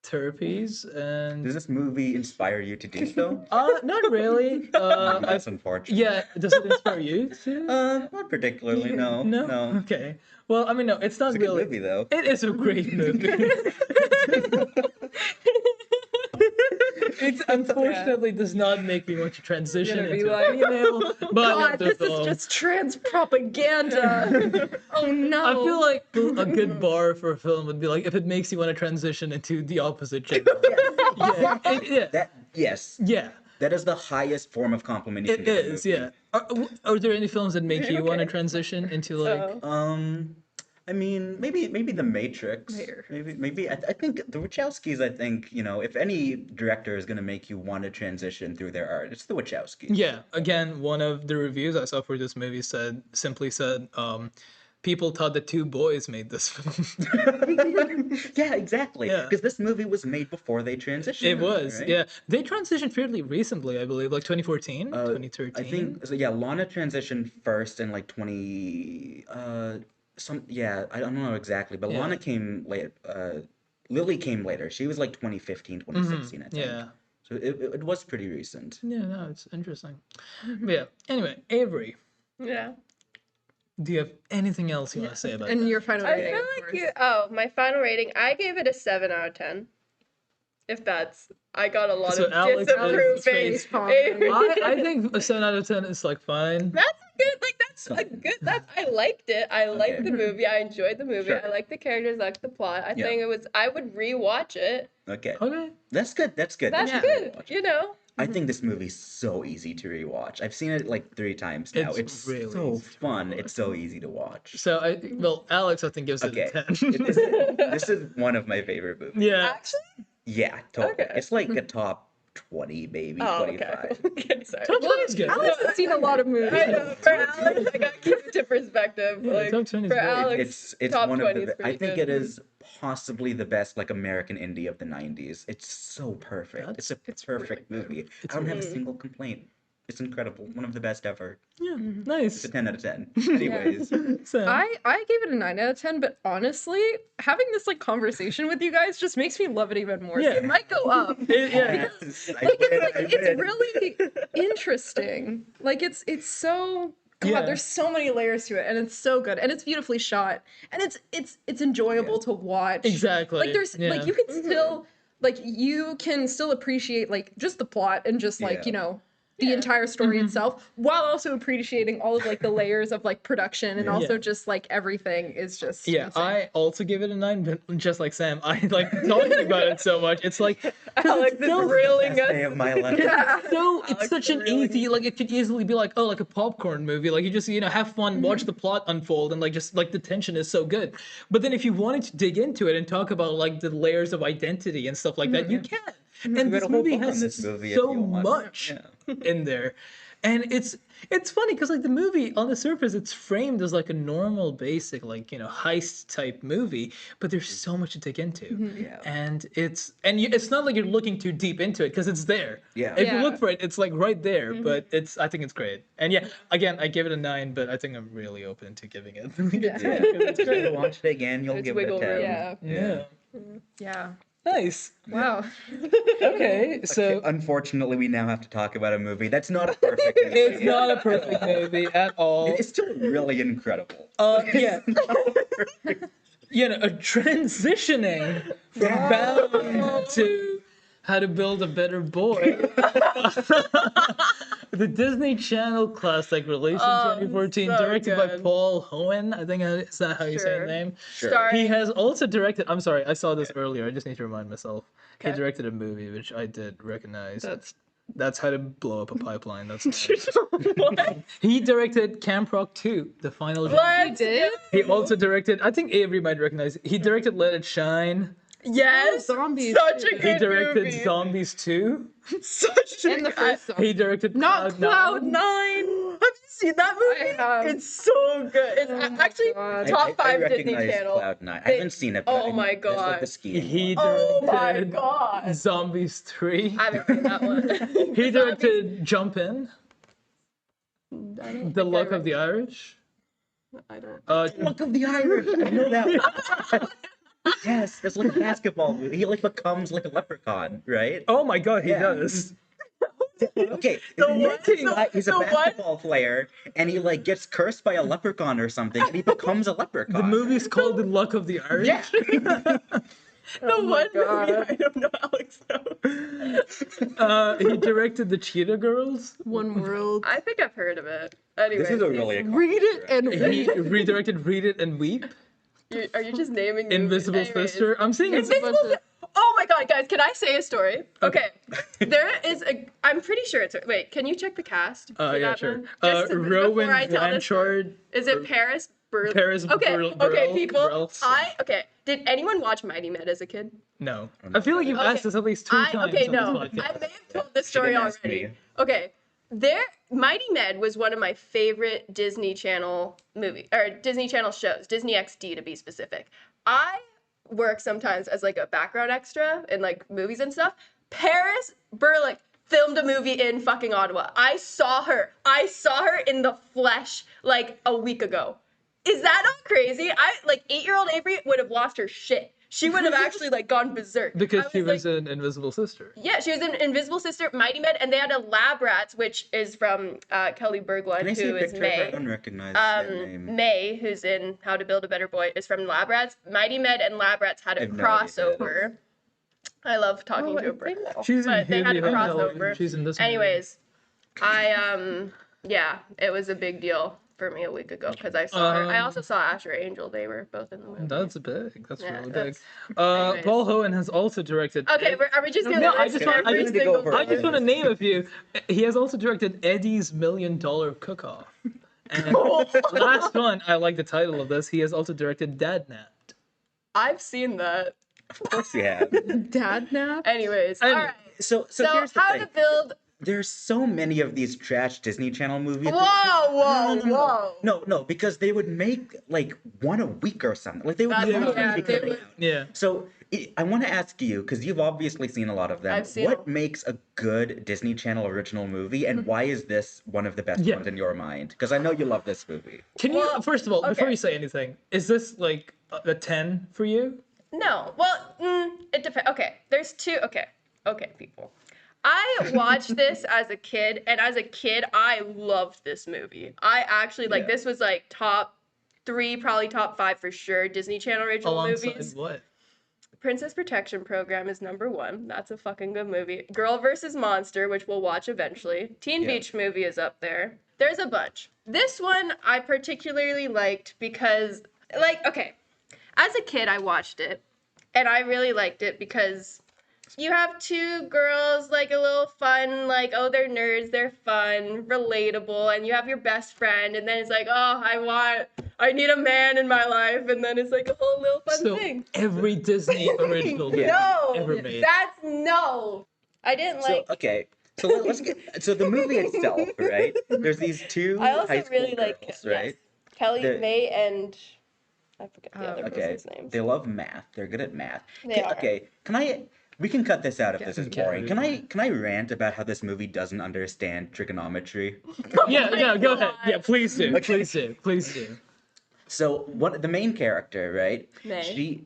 therapies, and Does this movie inspire you to do so? not really. That's unfortunate. Yeah, does it inspire you too? Not particularly. No. No. Okay. Well, I mean, no, it's not It's a good really. movie though. It is a great movie. It unfortunately does not make me want to transition Gonna be into like, a female, but I love God, the this film. is just trans propaganda. Oh no. I feel like a good bar for a film would be like if it makes you want to transition into the opposite gender. Yeah, Yes. yeah, That is the highest form of compliment you it can give a is. movie. Yeah. Are there any films that make you want to transition into like? I mean, maybe The Matrix. Later. Maybe I think the Wachowskis. I think if any director is gonna make you want to transition through their art, it's the Wachowskis. Yeah. Again, one of the reviews I saw for this movie simply said, people thought the two boys made this film. Yeah, exactly. Yeah. Because this movie was made before they transitioned. It was, right? yeah. They transitioned fairly recently, I believe, like 2014, 2013. I think so. Yeah, Lana transitioned first in like I don't know exactly, but Yeah. Lana came late. Lily came later. She was like 2015, 2016, I think. Yeah. So it was pretty recent. Yeah, no, it's interesting. But yeah. Anyway, Avery, Yeah. do you have anything else you want to say about and that? your final I rating. feel of like course. you. Oh, my final rating. I gave it a 7 out of 10. if that's, I got a lot So of Alex is disapproving. face palm. Avery. I think a 7 out of 10 is like fine. That's good. Like that's a good. That's I liked it. I liked Okay. the movie. I enjoyed the movie. Sure. I liked the characters. I liked the plot. I Yeah. think it was. I would rewatch it. Okay. Okay. That's good. That's good. That's Yeah. good. Rewatch. You know. I think this movie's so easy to rewatch. I've seen it like 3 times now. It's It's really so easy to fun. rewatch. It's so easy to watch. So Alex I think gives it Okay. a 10. This is one of my favorite movies. Yeah. Actually. Yeah, totally. Okay. It's like a top 20, maybe Oh, 25. okay. Okay. Sorry. Top 20 is good. Alex has seen a lot of movies. I know. For Alex, I gotta keep it to perspective. Yeah, like top 20 is for good. Alex, It's top one 20 of is the. pretty I think good. it is possibly the best like American indie of the 90s. It's so perfect. It's a It's perfect really movie. I don't have a single complaint. It's incredible. One of the best ever. Yeah. It's Nice. a 10 out of 10. Anyways, So, I gave it a 9 out of 10, but honestly, having this like conversation with you guys just makes me love it even more. So Yeah. it might go up. yeah. yes, I Like win, it's I like it's win. really interesting. Like it's so God, Yeah. there's so many layers to it, and it's so good, and it's beautifully shot, and it's enjoyable to watch. Exactly. Like there's Yeah. like you can still like you can still appreciate like just the plot and just like Yeah. you know the entire story itself, while also appreciating all of like the layers of like production and also Yeah. just like everything is just Yeah, insane. I also give it a 9, but just like Sam, I like talking about it so much. It's like, 'cause Alex it's is so, reeling Best day us. of my life. so it's Alex such is an really easy, like it could easily be like, oh, like a popcorn movie. Like you just, have fun, watch the plot unfold, and like just like the tension is so good. But then if you wanted to dig into it and talk about like the layers of identity and stuff like that, you can. And read this a whole movie book on has this movie if so you want. much in there. And it's funny because like the movie on the surface it's framed as like a normal basic like heist type movie, but there's so much to dig into. Yeah. And it's not like you're looking too deep into it because it's there. Yeah. If you Yeah. look for it, it's like right there. But I think it's great. And yeah, again, I give it a 9, but I think I'm really open to giving it. Yeah. It's If great. you watch it again, you'll There's give it a wiggle 10. room. Yeah. Yeah. Yeah. Nice. Wow. Okay, so Unfortunately, we now have to talk about a movie that's not a perfect movie. it's not a perfect movie at all. It's still really incredible. Yeah. Transitioning from Bound to How to Build a Better Boy. The Disney Channel classic released in 2014, so directed by good. Paul Hohen. I think is that how you say his name? Sure. Starring He has also directed. I'm sorry, I saw this earlier. I just need to remind myself. He Okay. directed a movie which I did recognize. That's- That's How to Blow Up a Pipeline. That's What? he directed Camp Rock 2, the final. What? You did? He also directed. I think Avery might recognize. He directed Let It Shine. Yes. Zombies. Such a too. He good directed movie. Zombies 2. Such a And the good- first song. He directed Not Cloud Nine. 9. Have you seen that movie? I have. It's so good. It's Oh my actually God. top 5 Disney recognize Channel. Cloud9. I haven't seen it. But Oh I- my that's like the God. skiing He one. Oh my directed God. Zombies 3. I haven't seen that one. He directed Jump In, I don't The think Luck I of the Irish. I don't. Luck of the Irish. I know that. Yes, it's like a basketball movie. He like becomes like a leprechaun, right? Oh my God, he Yeah. does. Okay, what? he's a The what? basketball player, and he like gets cursed by a leprechaun or something, and he becomes a leprechaun. The movie's called The Luck of the Irish. Yeah. The one God. movie I don't know Alex knows. He directed The Cheetah Girls. One World. I think I've heard of it. Anyway, This is a really Read it and He redirected Read It and Weep. are you just naming movies? Invisible Anyways. Sister. I'm seeing it's Invisible Sister. Oh my God, guys! Can I say a story? Okay, there is a. I'm pretty sure it's. Wait, can you check the cast? for yeah, that sure. one? Just before Rowan I tell this story. Blanchard. Is it Paris? Paris Okay, Burrell- okay, Burrell- people. Burrell- Okay. Did anyone watch Mighty Med as a kid? No. I feel like you've asked this at least 2 times. Okay, on no. this podcast. I may have told this story didn't ask already. me. Okay. Mighty Med was one of my favorite Disney Channel Disney Channel shows, Disney XD to be specific. I work sometimes as like a background extra in like movies and stuff. Paris Burlick filmed a movie in fucking Ottawa. I saw her in the flesh like a week ago. Is that not crazy? 8-year-old Avery would have lost her shit. She would have actually like gone berserk. Because she was like, an Invisible Sister. yeah, she was in Invisible Sister, Mighty Med, and they had a Lab Rats, which is from Kelly Berglund, Can I see a who is picture of her? I May. don't recognize that name. May, who's in How to Build a Better Boy, is from Lab Rats. Mighty Med and Lab Rats had a I have no idea. crossover. I love talking Oh, to a I brick think wall. She's in But they had a Hubie Hotel. crossover. She's in this movie. Anyways, yeah, it was a big deal for me a week ago because I saw her. I also saw Asher Angel. They were both in the movie. That's big. That's Yeah, really that's- big. anyways. Paul Hohen has also directed. Okay, are we just gonna No, I list just want- I every just single over I it. just want to name a few. He has also directed Eddie's $1 Million Cook-Off. And last one, I like the title of this. He has also directed Dad Napped. I've seen that. Of course you have. Dad nap. Anyways, And- all right. So So here's the how thing. to build? There's so many of these trash Disney Channel movies. Whoa. Because they would make like one a week or something. Like they would That's- constantly yeah, be they coming would- out. Yeah. So I want to ask you, because you've obviously seen a lot of them. I've seen What them. makes a good Disney Channel original movie, and why is this one of the best Yeah. ones in your mind? Because I know you love this movie. Can you, Well, first of all, before okay. you say anything, is this like a 10 for you? No. Well, it depends. Okay, there's two. Okay, people. I watched this as a kid, and as a kid, I loved this movie. I actually Yeah. this was like top 3, probably top 5 for sure. Disney Channel original Alongside movies. what? Princess Protection Program is number 1. That's a fucking good movie. Girl vs. Monster, which we'll watch eventually. Teen Yeah. Beach Movie is up there. There's a bunch. This one I particularly liked because, okay, as a kid I watched it, and I really liked it because you have two girls, like a little fun, like, oh, they're nerds, they're fun, relatable, and you have your best friend, and then it's like, oh, I need a man in my life, and then it's like a whole little fun So thing. every Disney original movie No, ever made. that's no. I didn't So like. okay. So let's get. So the movie itself, right? There's these two I also high school really girls, like right? Kelly, The- May, and I forget the other Okay. person's names. They love math. They're good at math. They are. Okay. Can I? We can cut this out if this is Okay. boring. Can I rant about how this movie doesn't understand trigonometry? Yeah, yeah, go ahead. God. Yeah, please do. Okay. Please do. Please do. So what the main character, right? May.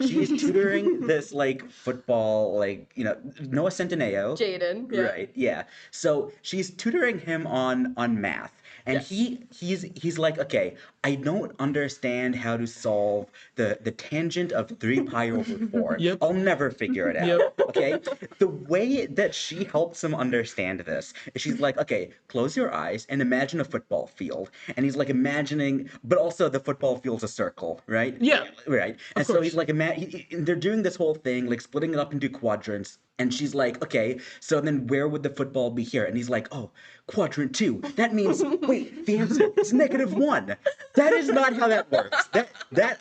She's tutoring this like football, like, Noah Centineo. Jaden. Yeah. Right, yeah. So she's tutoring him on math. And Yes. he's like, okay, I don't understand how to solve the tangent of 3 pi over 4. Yep. I'll never figure it out. Yep. Okay? The way that she helps him understand this is she's like, okay, close your eyes and imagine a football field. And he's like imagining, but also the football field's a circle, right? Yeah. Right. And so course. he's like, they're doing this whole thing, like splitting it up into quadrants. And she's like, okay, so then where would the football be here? And he's like, oh, quadrant 2. That means, wait, the answer is -1. That is not how that works.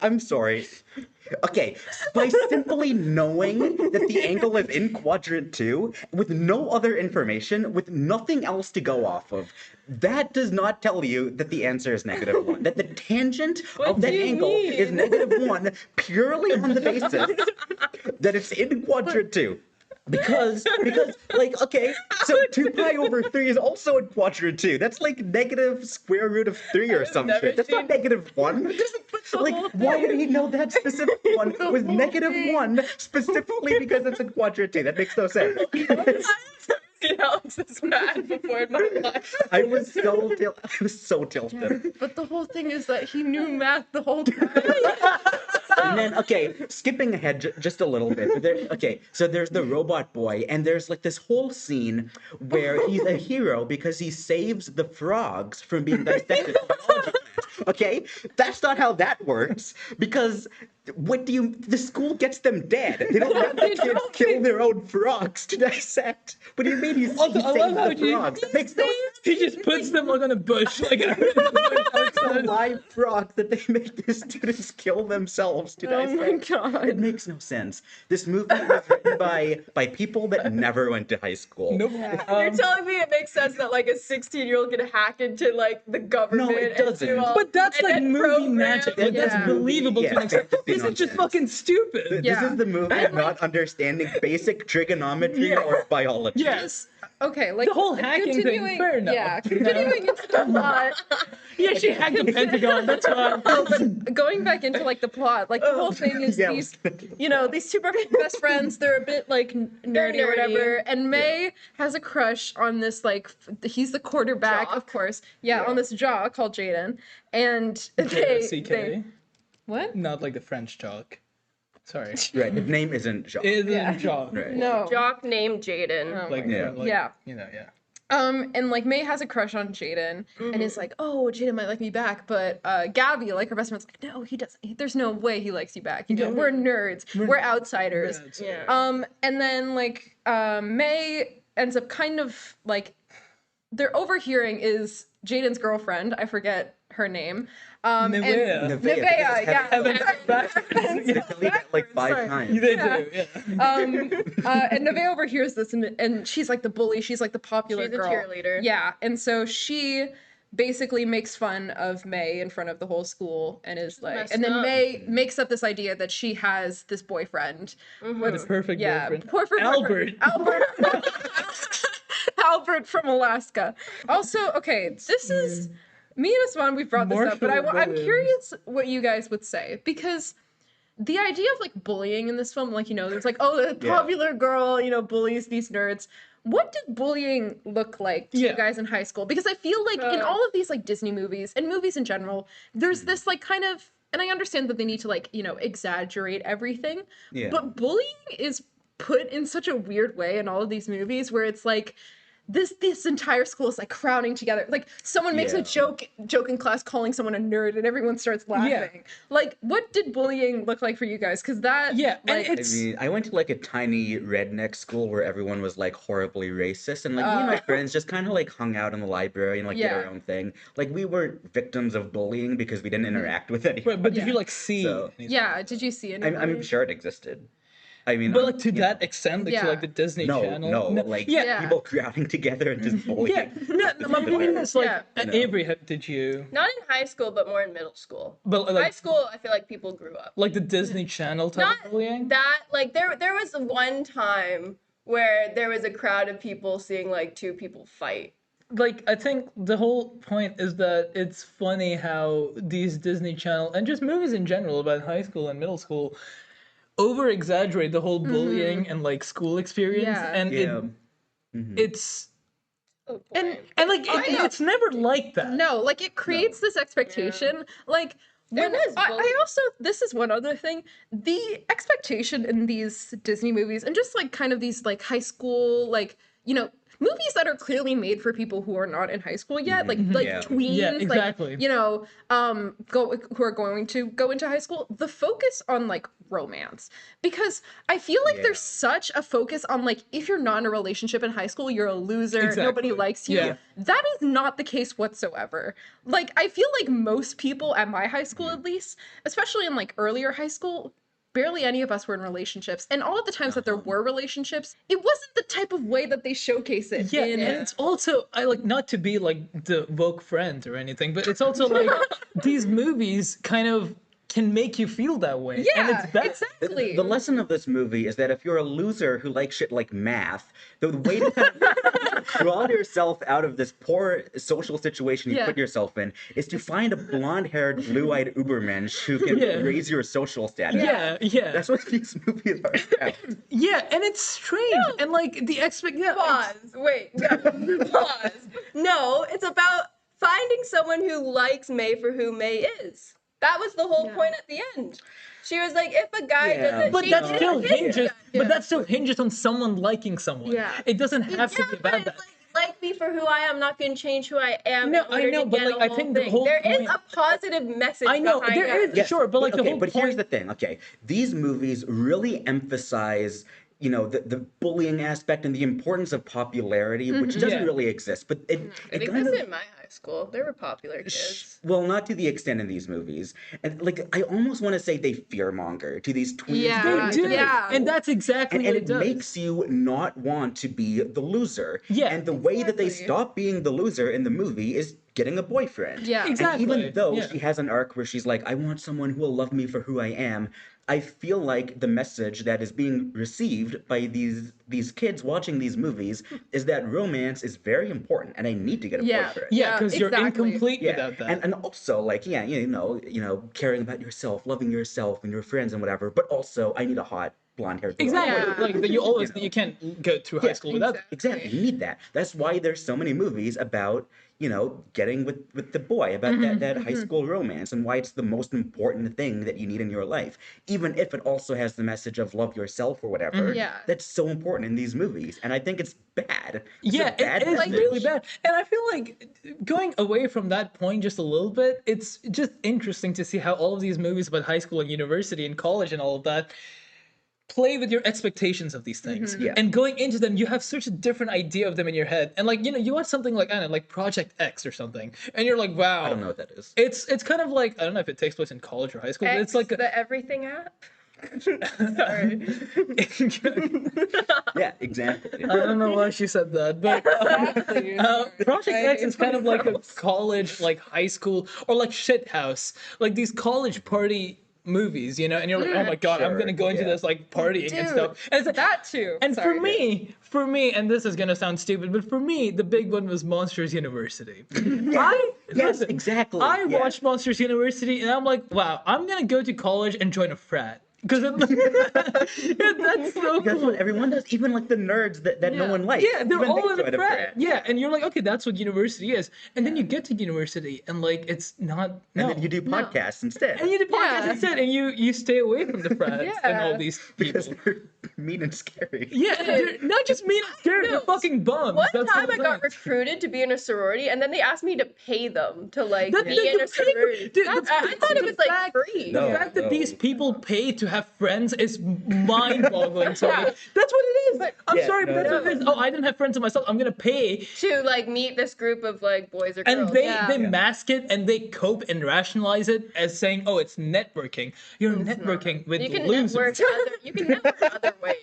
I'm sorry. Okay, by simply knowing that the angle is in quadrant 2, with no other information, with nothing else to go off of, that does not tell you that the answer is -1. That the tangent of that do you angle is mean? -1 purely on the basis that it's in quadrant 2. Because, like, okay, so 2 pi over 3 is also in quadrant 2. That's like negative square root of 3 or some never shit. That's not -1. Like, why did he know that specific one was -1 specifically because it's in quadrant 2? That makes no sense. seen Alex's math before in my life. I was so tilted. But the whole thing is that he knew math the whole time. And then, okay, skipping ahead just a little bit. So there's the robot boy, and there's like this whole scene where he's a hero because he saves the frogs from being dissected in biology class. Okay, that's not how that works. Because the school gets them dead. They don't let the kids kill their own frogs to dissect. What do you mean he saves Also, I love how the frogs? That makes no sense. He just puts them like on a bush, like The live frogs that they make the students kill themselves to Oh my dissect. god. It makes no sense. This movie was written by people that never went to high school. Nope. You're telling me it makes sense that like a 16-year-old can hack into like the government? No, it and doesn't. do all- But that's and like then movie program- magic. Like, Yeah. that's believable Yeah, to an extent. fantasy This is just nonsense. fucking stupid. This Yeah. is the movie not understanding basic trigonometry Yeah. or biology. Yes. Okay, like The whole hacking thing, continuing- fair enough. Yeah, continuing into the plot. Yeah, she hacked the Pentagon. That's fine. No, but going back into like the plot, like the whole thing is Yeah, these, these two best friends. They're a bit like nerdy or nerdy. whatever, and May has a crush on this he's the quarterback, Jock. of course. Yeah, on this jock called Jaden, and they CK. what? Not like the French jock. Sorry. Right. His name isn't Jacques. It isn't Yeah. Jock. Right. No. Jock named Jaden. Oh Like, my Yeah. from, like, Yeah. you know, yeah. And like May has a crush on Jaden and is like, oh, Jaden might like me back, but Gabby, like her best friend's like, no, he doesn't. There's no way he likes you back. You know, we're nerds, we're outsiders. Yeah. And then like May ends up kind of like they're overhearing is Jaden's girlfriend. I forget her name. Nevaeh. And Nevaeh, Nevaeh, yeah. Heaven back. They delete it like 5 Sorry. times. They Yeah. do, yeah. And Nevaeh overhears this, and she's like the bully. She's like the popular She's a girl. cheerleader. Yeah, and so she basically makes fun of May in front of the whole school, and is like, messed and then up. May makes up this idea that she has this boyfriend. The perfect Yeah, boyfriend. Albert. Albert from Alaska. Also, okay, this is me and Aswan. We've brought this up, but I'm Williams. curious what you guys would say because the idea of like bullying in this film, like, you know, there's like, oh, the popular girl, you know, bullies these nerds. What did bullying look like to you guys in high school? Because I feel like in all of these like Disney movies and movies in general, there's this like kind of, and I understand that they need to like, you know, exaggerate everything, but bullying is put in such a weird way in all of these movies where it's like, this entire school is like crowding together. Like someone makes a joke in class calling someone a nerd and everyone starts laughing. Yeah. Like what did bullying look like for you guys? Because that and like, I mean, I went to like a tiny redneck school where everyone was like horribly racist, and like me and my friends just kind of like hung out in the library and like did our own thing. Like we were victims of bullying because we didn't interact with anyone. But did you like see? So- yeah, did you see it? I'm sure it existed. I mean, But like to that extent, like to like the Disney Channel. no, like yeah. people crowding together and just bullying. Yeah, no, my point is like Yeah. Avery, did you? Not in high school, but more in middle school. But High like, school, I feel like people grew up. like the Disney Channel type Not of bullying. that, like there was one time where there was a crowd of people seeing like two people fight. Like I think the whole point is that it's funny how these Disney Channel and just movies in general about high school and middle school over exaggerate the whole bullying and like school experience, Yeah. and it's and like it's never like that. No, like it creates this expectation. Like when was I bullying. also this is one other thing. The expectation in these Disney movies and just like kind of these like high school, like, you know, movies that are clearly made for people who are not in high school yet, like tweens, Yeah, exactly. like, you know, who are going to go into high school. The focus on like romance, because I feel like there's such a focus on like if you're not in a relationship in high school, you're a loser. Exactly. Nobody likes you. Yeah. That is not the case whatsoever. Like I feel like most people at my high school, at least, especially in like earlier high school, barely any of us were in relationships, and all of the times that there were relationships, it wasn't the type of way that they showcase it. Yeah, in, and it's also I like not to be like the woke friend or anything, but it's also like these movies kind of can make you feel that way. and yeah, it's bad. exactly. The lesson of this movie is that if you're a loser who likes shit like math, the way to kind of crawl yourself out of this poor social situation you put yourself in is to find a blonde-haired, blue-eyed Ubermensch who can raise your social status. Yeah. That's what these movies are about. Yeah, and it's strange. And like the Pause. Wait. No. Pause. No, it's about finding someone who likes May for who May is. That was the whole point at the end. She was like, if a guy doesn't, But she that didn't still hit hinges. you. But that still hinges on someone liking someone. Yeah. It doesn't have to Yeah, be but about it's that. like me for who I am. I'm not going to change who I am. No, in order I know, to but, get like, a I think the thing. whole There is point- a positive message. I know behind there that. is Yes, sure, but like the okay, whole but point. here's the thing. Okay, these movies really emphasize, you know, the bullying aspect and the importance of popularity, which doesn't Yeah. really exist. But it It kind existed of, in my high school. There were popular kids. well, not to the extent in these movies. And like, I almost want to say they fearmonger to these tweens. Yeah. going They into do, high Yeah. school. and that's exactly And what it it does. makes you not want to be the loser. Yeah, And the way that they exactly. stop being the loser in the movie is getting a boyfriend. Yeah. Exactly. And even though yeah. she has an arc where she's like, I want someone who will love me for who I am, I feel like the message that is being received by these kids watching these movies is that romance is very important and I need to get a boyfriend. Yeah, because you're exactly. incomplete Yeah, without that. and also like you know, caring about yourself, loving yourself and your friends and whatever. But also, I need a hot blonde-haired girl. Exactly. Yeah. Like you always know. you can't go through high school without. Exactly, you need that. That's why there's so many movies about, getting with the boy, about that high school romance, and why it's the most important thing that you need in your life. Even if it also has the message of love yourself or whatever, Yeah. that's so important in these movies. And I think it's bad. It's a Yeah, bad it is message. really bad. And I feel like going away from that point just a little bit, it's just interesting to see how all of these movies about high school and university and college and all of that play with your expectations of these things. Yeah. And going into them, you have such a different idea of them in your head. And like, you watch something like, I don't know, like Project X or something, and you're like, wow. I don't know what that is. It's kind of like, I don't know if it takes place in college or high school, but X, it's like the everything app. Sorry. Yeah, exactly. I don't know why she said that, but Project X is kind of like a college, like high school, or like shit house, like these college party movies, and you're like, oh my god, I'm Sure, gonna go into yeah. this like partying and Dude, stuff. And it's like, that too. and Sorry. for me, and this is gonna sound stupid, but for me, the big one was Monsters University. Yes, Listen, exactly. I yeah. watched Monsters University, and I'm like, wow, I'm gonna go to college and join a frat. Because that's so That's cool. what everyone does, even like the nerds that no Yeah. one likes. Yeah, they're even all they in a join frat. Yeah, and you're like, okay, that's what university is. And then you get to university, and like, it's not. No. And then you do podcasts instead. And you do podcasts Yeah. instead, and you stay away from the frats and all Yeah. these people. because they're mean and scary. Yeah, they're not just mean and scary, they're No. fucking bums. One That's time what I I'm got saying. recruited to be in a sorority, and then they asked me to pay them to like That- be that- in the a sorority. dude, I thought it was like fact- free. No. The fact that these no. people pay to have friends is mind-boggling to me. Yeah. That's what it is. I'm Yeah, sorry, but no, that's what no. it is. Oh, I didn't have friends of myself. I'm gonna pay, To like meet this group of like boys or girls. and they Yeah. mask it and they cope and rationalize it as saying, "Oh, it's networking. You're networking with you can losers." network other ways.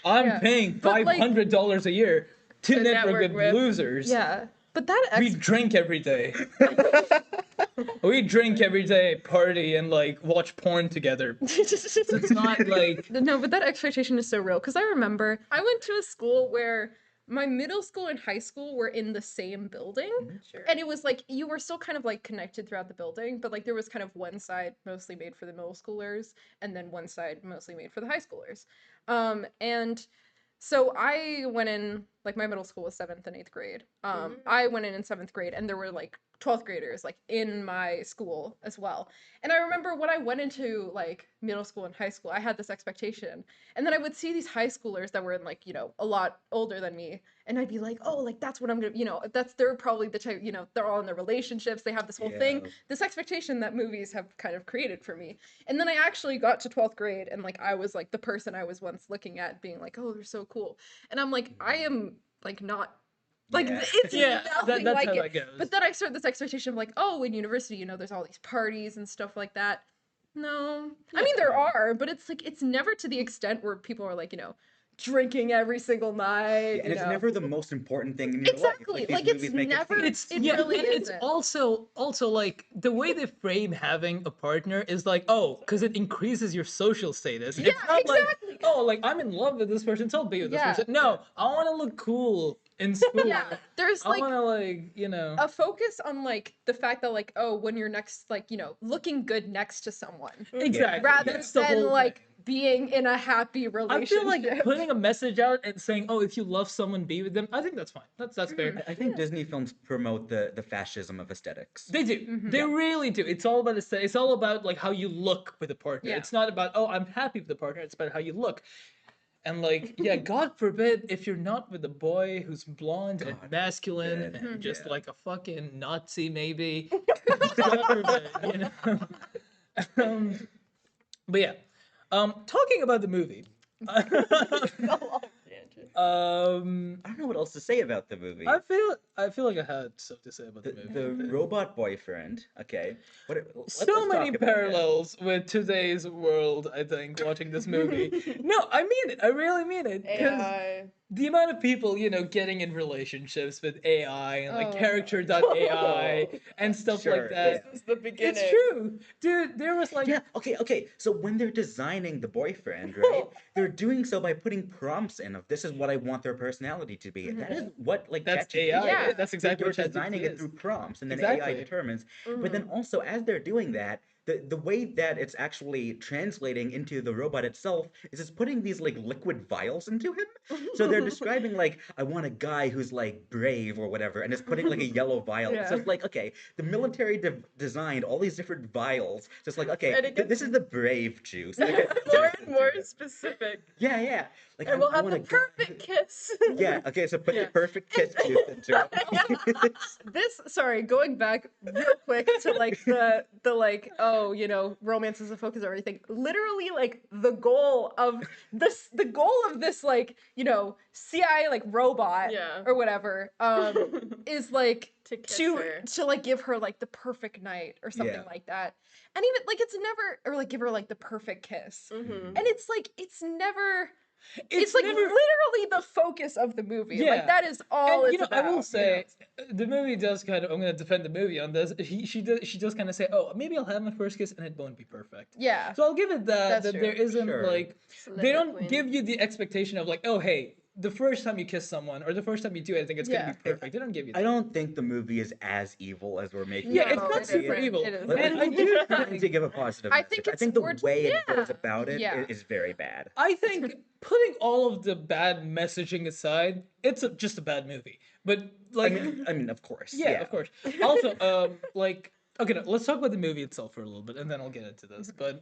I'm Yeah. paying But, like- $500 a year to network network with with- losers. Yeah. But that We drink every day. We drink every day, party, and like watch porn together. So it's not like No, but that expectation is so real. Because I remember I went to a school where my middle school and high school were in the same building. Sure. And it was like you were still kind of like connected throughout the building, but like there was kind of one side mostly made for the middle schoolers and then one side mostly made for the high schoolers. And so I went in, like my middle school was 7th and 8th grade. I went in 7th grade and there were like 12th graders like in my school as well. And I remember when I went into like middle school and high school, I had this expectation. And then I would see these high schoolers that were in like, a lot older than me. And I'd be like, oh, like that's what I'm gonna, they're probably the type, they're all in their relationships. They have this whole thing, Yeah. this expectation that movies have kind of created for me. And then I actually got to 12th grade and like I was like the person I was once looking at being like, oh, they're so cool. And I'm like, I am like not like Yeah. it's Yeah, nothing that's like how it. that goes. But then I start this expectation of like, oh, in university, there's all these parties and stuff like that. No. I mean there are, but it's like it's never to the extent where people are like, drinking every single night. And it's you know. never the most important thing in your Exactly. life. Like, these it's movies make it never- seem. it's It yeah, really but it's isn't. also like the way they frame having a partner is like, oh, because it increases your social status. Yeah, It's not exactly. like, oh, like I'm in love with this person, so I'll be with this Yeah. person. No, I want to look cool in school. Yeah. There's I like want to like a focus on like the fact that like, oh, when you're next like, looking good next to someone. exactly. Rather That's the than whole like thing. being in a happy I relationship. feel like putting a message out and saying, "Oh, if you love someone, be with them." I think that's fine. That's fair. I think Disney films promote the fascism of aesthetics. They do. They really do. It's all about it's all about like how you look with a partner. Yeah. It's not about, oh, I'm happy with the partner. It's about how you look. And like, yeah, God forbid if you're not with a boy who's blonde and God masculine forbid, and just yeah. like a fucking Nazi, maybe. God forbid, but yeah, talking about the movie. I don't know what else to say about the movie. I feel like I had stuff to say about the movie. The robot boyfriend. Okay. Let's So talk many about that. parallels with today's world, I think, watching this movie. No, I mean it. I really mean it. 'Cause AI. the amount of people, getting in relationships with AI and like Oh. character.ai and stuff Sure, like that. yeah. This is the beginning. It's true. Dude, there was like Yeah, okay. So when they're designing the boyfriend, right? They're doing so by putting prompts in of this is what I want their personality to be. That is what like that's ChatGPT AI. Yeah. That's exactly You're what ChatGPT designing it is. through prompts, and then Exactly. AI determines. But then also, as they're doing that, the way that it's actually translating into the robot itself is it's putting these like liquid vials into him. So they're describing like, I want a guy who's like brave or whatever, and it's putting like a yellow vial. So Yeah. it's like, okay, the military designed all these different vials. Just like, okay, And it gets this is the brave juice. Like, it more goes and into more it. specific. Yeah. Like And we'll I have want the a guy perfect kiss. Yeah, okay, so put Yeah. the perfect kiss juice into it. Sorry, going back real quick to like the like, oh, you know, romance is the focus of everything. Literally, like the goal of this like, you know, CI like robot Yeah. or whatever, is like To kiss to her. to like give her like the perfect night or something Yeah. like that. And even like it's never, or like give her like the perfect kiss. Mhm. And it's like it's never, It's like never. literally the focus of the movie. Yeah. Like that is all And it's I will about, say, the movie does kind of. I'm gonna defend the movie on this. She does kind of say, "Oh, maybe I'll have my first kiss, and it won't be perfect." Yeah. So I'll give it that. That's That there true. isn't Sure. like Slipper they don't queen. give you the expectation of like, oh, hey, the first time you kiss someone or the first time you do anything, it's gonna Yeah. be perfect. They don't give you that. I don't think the movie is as evil as we're making Yeah, it it's No, not it super isn't. evil. It isn't. But And I do trying think to give a positive I message. think I it's think the more- way it goes yeah, about it yeah. is very bad. I think putting all of the bad messaging aside, it's just a bad movie. But like, I mean, of course. yeah, of course. Also, like, okay, no, let's talk about the movie itself for a little bit, and then I'll get into this. But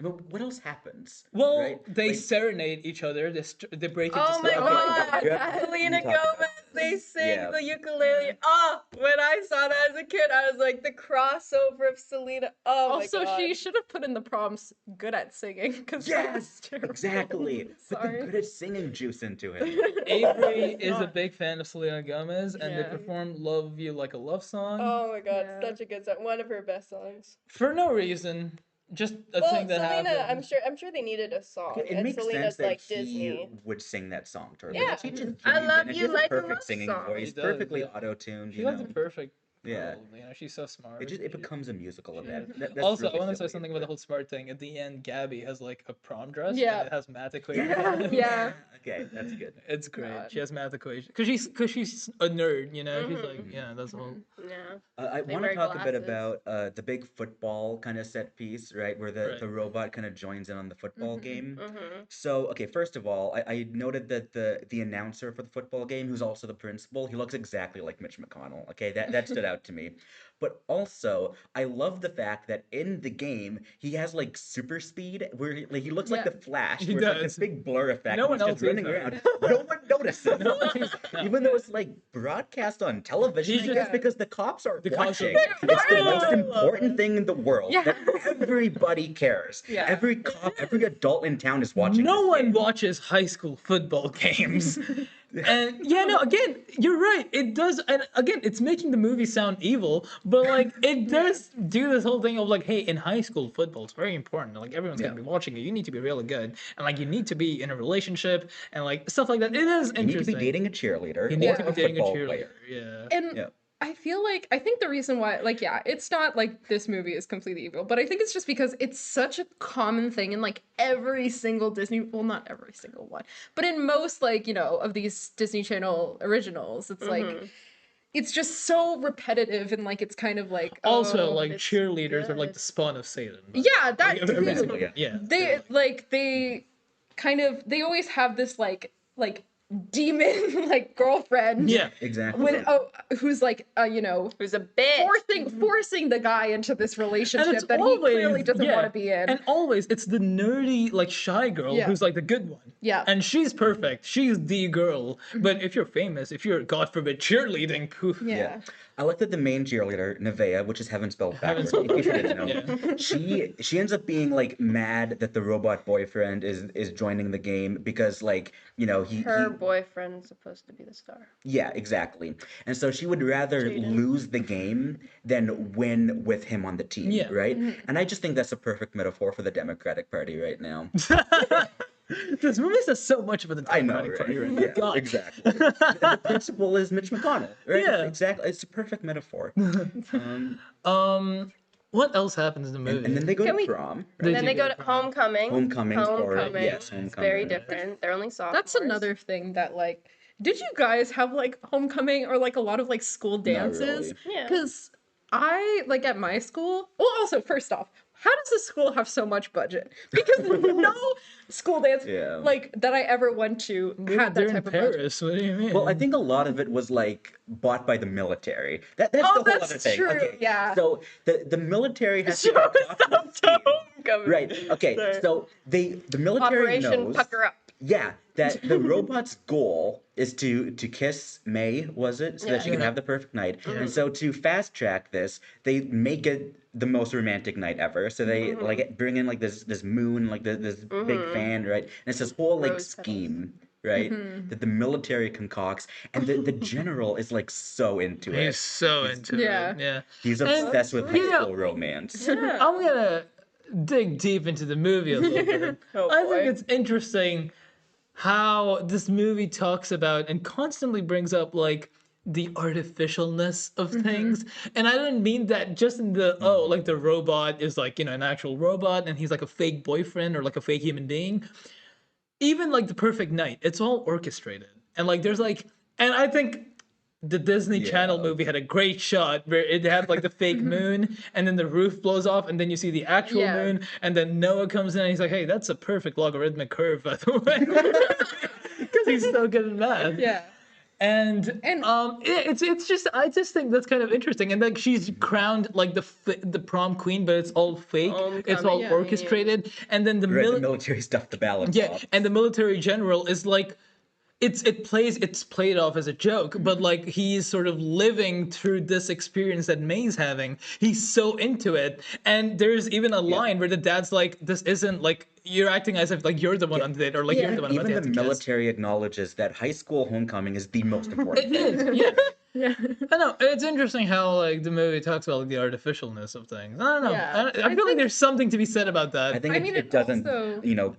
But what else happens? well, right? they Like, serenade each other. They break into Oh my song. god! Yeah. Selena You talk about Gomez, they this. sing Yeah. the ukulele. Oh, when I saw that as a kid, I was like, the crossover of Selena. Oh Also, my god. she should have put in the prompts good at singing because Yes, exactly. Put the Sorry. good at singing juice into it. Avery is a God. big fan of Selena Gomez, and they Yeah. perform "Love You Like a Love Song" Oh my god, Yeah. such a good song. One of her best songs. for no reason. Just a Well, thing that Selena, happened. I'm sure they needed a song, It and makes Selena's sense that like he Disney. would sing that song to her. Yeah. Like, she just I joins love in, and you she has like a a perfect love singing song. voice, She does, perfectly yeah. auto-tuned. She You got know? the perfect Yeah. role. She's so smart. It becomes a musical of that. That's Also, really I want to say silly something into about the it. whole smart thing. At the end, Gabby has like a prom dress, Yeah. and it has math equations. Yeah. on it. Yeah. Okay, that's good. It's great. God. She has math equations because she's a nerd. She's like, yeah, that's the whole. Yeah. I They want to wear talk a bit glasses. about the big football kind of set piece, right? Where the Right. robot kind of joins in on the football game. Mhm. So, okay, first of all, I noted that the announcer for the football game, who's also the principal, he looks exactly like Mitch McConnell. Okay, that stood out to me. But also, I love the fact that in the game he has like super speed, where he looks like Yeah. the Flash, He where it's like this does. big blur effect. No and one he's else just running sees that. around. No one notices. No one sees that, no. Even though it's like broadcast on television, He's I guess, just- because the cops are The cops are watching. watching. It's the I most love important it. thing in the world. Yeah. That everybody cares. Yeah. Every cop, every adult in town is watching. No this one game. watches high school football games. And yeah, no, again, you're right. It does, and again, it's making the movie sound evil, but like it does do this whole thing of like, hey, in high school football, it's very important. Like everyone's gonna Yeah. be watching you. You need to be really good, and like you need to be in a relationship, and like stuff like that. It is You need to interesting. be dating a cheerleader You or need to be a dating a football cheerleader. player. Yeah. And Yeah. I feel like, I think the reason why, like, yeah, it's not like this movie is completely evil, but I think it's just because it's such a common thing in like every single Disney, well, not every single one, but in most like, you know, of these Disney Channel originals, it's like, it's just so repetitive and like, it's kind of like, Also, oh, like it's cheerleaders are like good. the spawn of Satan. yeah, that Like, too. Basically, yeah. Yeah. They like, they kind of, they always have this like demon like girlfriend. Yeah. Exactly. With who's like you know, Who's a bitch? forcing the guy into this And relationship it's that always, he clearly doesn't yeah. want to be in. And always, it's the nerdy, like shy girl Yeah. who's like the good one. Yeah. And she's perfect. She's the girl. But if you're famous, if you're, God forbid, cheerleading, poof. yeah. I like that the main cheerleader, Nevaeh, which is heaven spelled Heaven backwards, spelled in case you didn't know, Yeah. she ends up being like mad that the robot boyfriend is joining the game because like, you know, Her boyfriend's supposed to be the star. yeah, exactly. And so she would rather Jaden. lose the game than win with him on the team, Yeah. right? And I just think that's a perfect metaphor for the Democratic Party right now. This movie says so much about the I know, Democratic Party right? right now. Yeah, God. exactly. The principal is Mitch McConnell, right? Yeah. Exactly. It's a perfect metaphor. What else happens in the movie? And then they go Can to we- prom. They And then do they go go to to prom. homecoming. Homecoming. Yes, It's very homecoming. different. They're only sophomores. That's another thing that like, did you guys have like homecoming or like a lot of like school dances? really. Yeah. Because I like at my school. Well, also first off, how does the school have so much budget? Because no school dance Yeah. like that I ever went to had They're that in type of budget. Paris. What do you mean? Well, I think a lot of it was like bought by the military. That's the whole that's other thing. true, Okay. yeah. So the military has to Stop concoct this to scheme. homecoming. Right. Okay. Sorry. So the military Operation knows. Pucker Up. Yeah, that the robot's goal is to kiss May, was it? So that she can Yeah. have the perfect night. And so to fast track this, they make it the most romantic night ever. So they like bring in like this moon, like this big fan, right? And it's this whole like Rose petals. scheme, right? That the military concocts, and the general is like so into He's it. so into Yeah. it. Yeah. He's obsessed with high you know- school romance. Yeah. I'm gonna dig deep into the movie a little bit. Oh, I boy. think it's interesting how this movie talks about and constantly brings up like the artificialness of things. And I don't mean that just in the like the robot is like, an actual robot and he's like a fake boyfriend or like a fake human being. Even like the perfect night, it's all orchestrated. And like there's like, and I think the Disney Channel Yeah. movie had a great shot where it had like the fake moon and then the roof blows off and then you see the actual Yeah. moon and then Noah comes in and he's like, hey, that's a perfect logarithmic curve, by the way. Because he's so good at math. Yeah. And And- it's just I just think that's kind of interesting. And like she's crowned like the prom queen, but it's all fake. It's all Homecoming, yeah. orchestrated. And then the Right, the military stuffed the ballot yeah, box. and the military general is like, it's played off as a joke, but like he's sort of living through this experience that May's having. He's so into it, and there's even a line where the dad's like, "This isn't like you're acting as if like you're the one on the date, or like you're the one about Even to the have to kiss." military acknowledges that high school homecoming is the most important. It is, yeah. Yeah. I know it's interesting how like the movie talks about like the artificialness of things. I don't know. Yeah. I feel like there's something to be said about that. I think I mean, it it doesn't, also-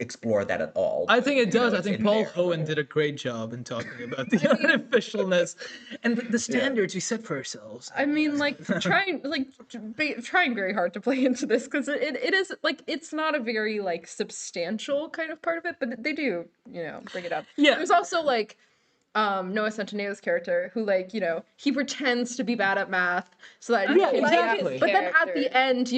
explore that at all. I think it You know, does. I it's think in Paul there. Hohen did a great job in talking about the artificialness and the standards we set for ourselves. I mean, like trying very hard to play into this because it is like it's not a very like substantial kind of part of it, but they do bring it up. Yeah. There's also like Noah Centineo's character who like he pretends to be bad at math so that he Yeah, can exactly. but then at Character. the end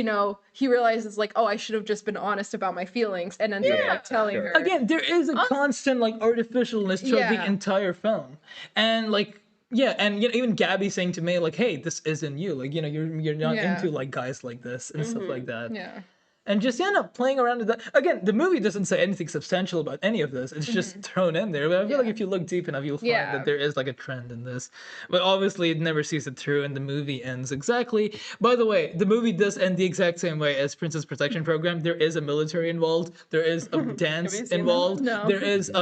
he realizes like, oh, I should have just been honest about my feelings and ends up Yeah, like telling sure. her Again, there is a constant like artificialness throughout the Yeah. entire film, and like yeah, and even Gabby saying to May like, "Hey, this isn't you. Like you're not Yeah. into like guys like this and stuff like that." yeah. And just playing around with that. Again, the movie doesn't say anything substantial about any of this. It's just thrown in there. But I feel like if you look deep enough, you'll find Yeah. that there is like a trend in this. But obviously, it never sees it through, and the movie ends exactly. By the way, the movie does end the exact same way as Princess Protection Program. There is a military involved. There is a dance seen that? involved. No. There is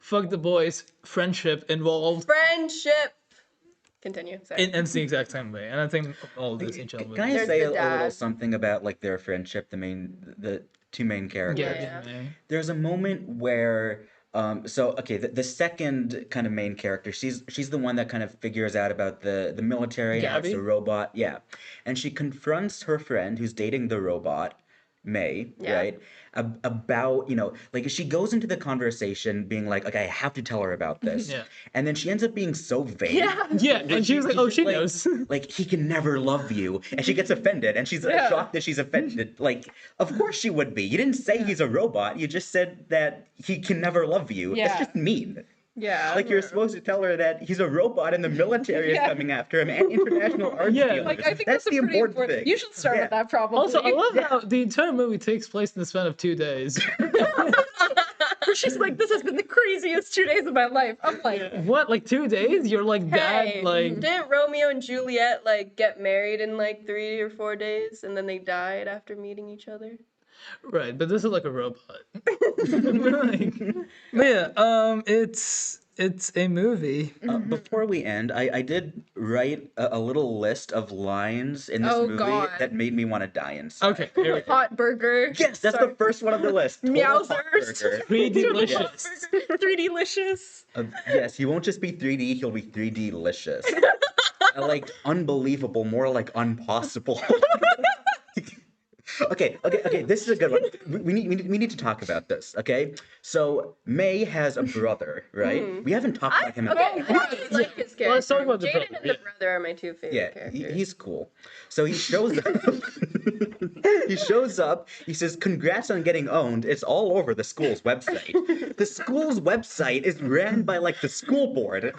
fuck the boys friendship involved. Friendship. Continue. Sorry. It ends the exact same way, and I think all Disney Channel Can I movies. There's say the a little dad. something about like their friendship, the two main characters? Yeah. There's a moment where the second kind of main character, she's the one that kind of figures out about the military and how it's Gabby? a robot. Yeah. And she confronts her friend who's dating the robot, May, Yeah. right? About, like she goes into the conversation being like, okay, I have to tell her about this. Yeah. And then she ends up being so vague. Yeah. Yeah, where and she was like, "Oh, just she knows." Like, he can never love you. And she gets offended. And she's Yeah. shocked that she's offended. Like, of course she would be. You didn't say he's a robot. You just said that he can never love you. Yeah. That's just mean. Yeah. Like, you're supposed to tell her that he's a robot and the military Yeah. is coming after him and international arms Yeah. dealers. Like, I think that's that's the a pretty important thing. You should start Yeah. with that probably. Also, I love how the entire movie takes place in the span of 2 days. She's like, this has been the craziest 2 days of my life. I'm like, What, like 2 days? You're like Hey, that, like didn't Romeo and Juliet like get married in like 3 or 4 days and then they died after meeting each other? right? But this is like a robot. Like, but yeah, it's a movie. Before we end, I did write a little list of lines in this Oh, movie God. that made me want to die inside. Okay, here we go. hot burger. Yes, that's the first one on the list. Total hot Meowsers. burger. Pretty delicious. 3D-licious. Yes, he won't just be 3D, he'll be 3D-licious. Like, unbelievable, more like impossible. Okay. This is a good one. We need to talk about this. Okay. So May has a brother, right? We haven't talked about him at Okay, all. I really like his character. Let's talk about the Jaden brother, and yeah. the brother are my two favorite Yeah, characters. he's cool. So he shows up. He shows up. He says, "Congrats on getting owned. It's all over the school's website." The school's website is ran by like the school board.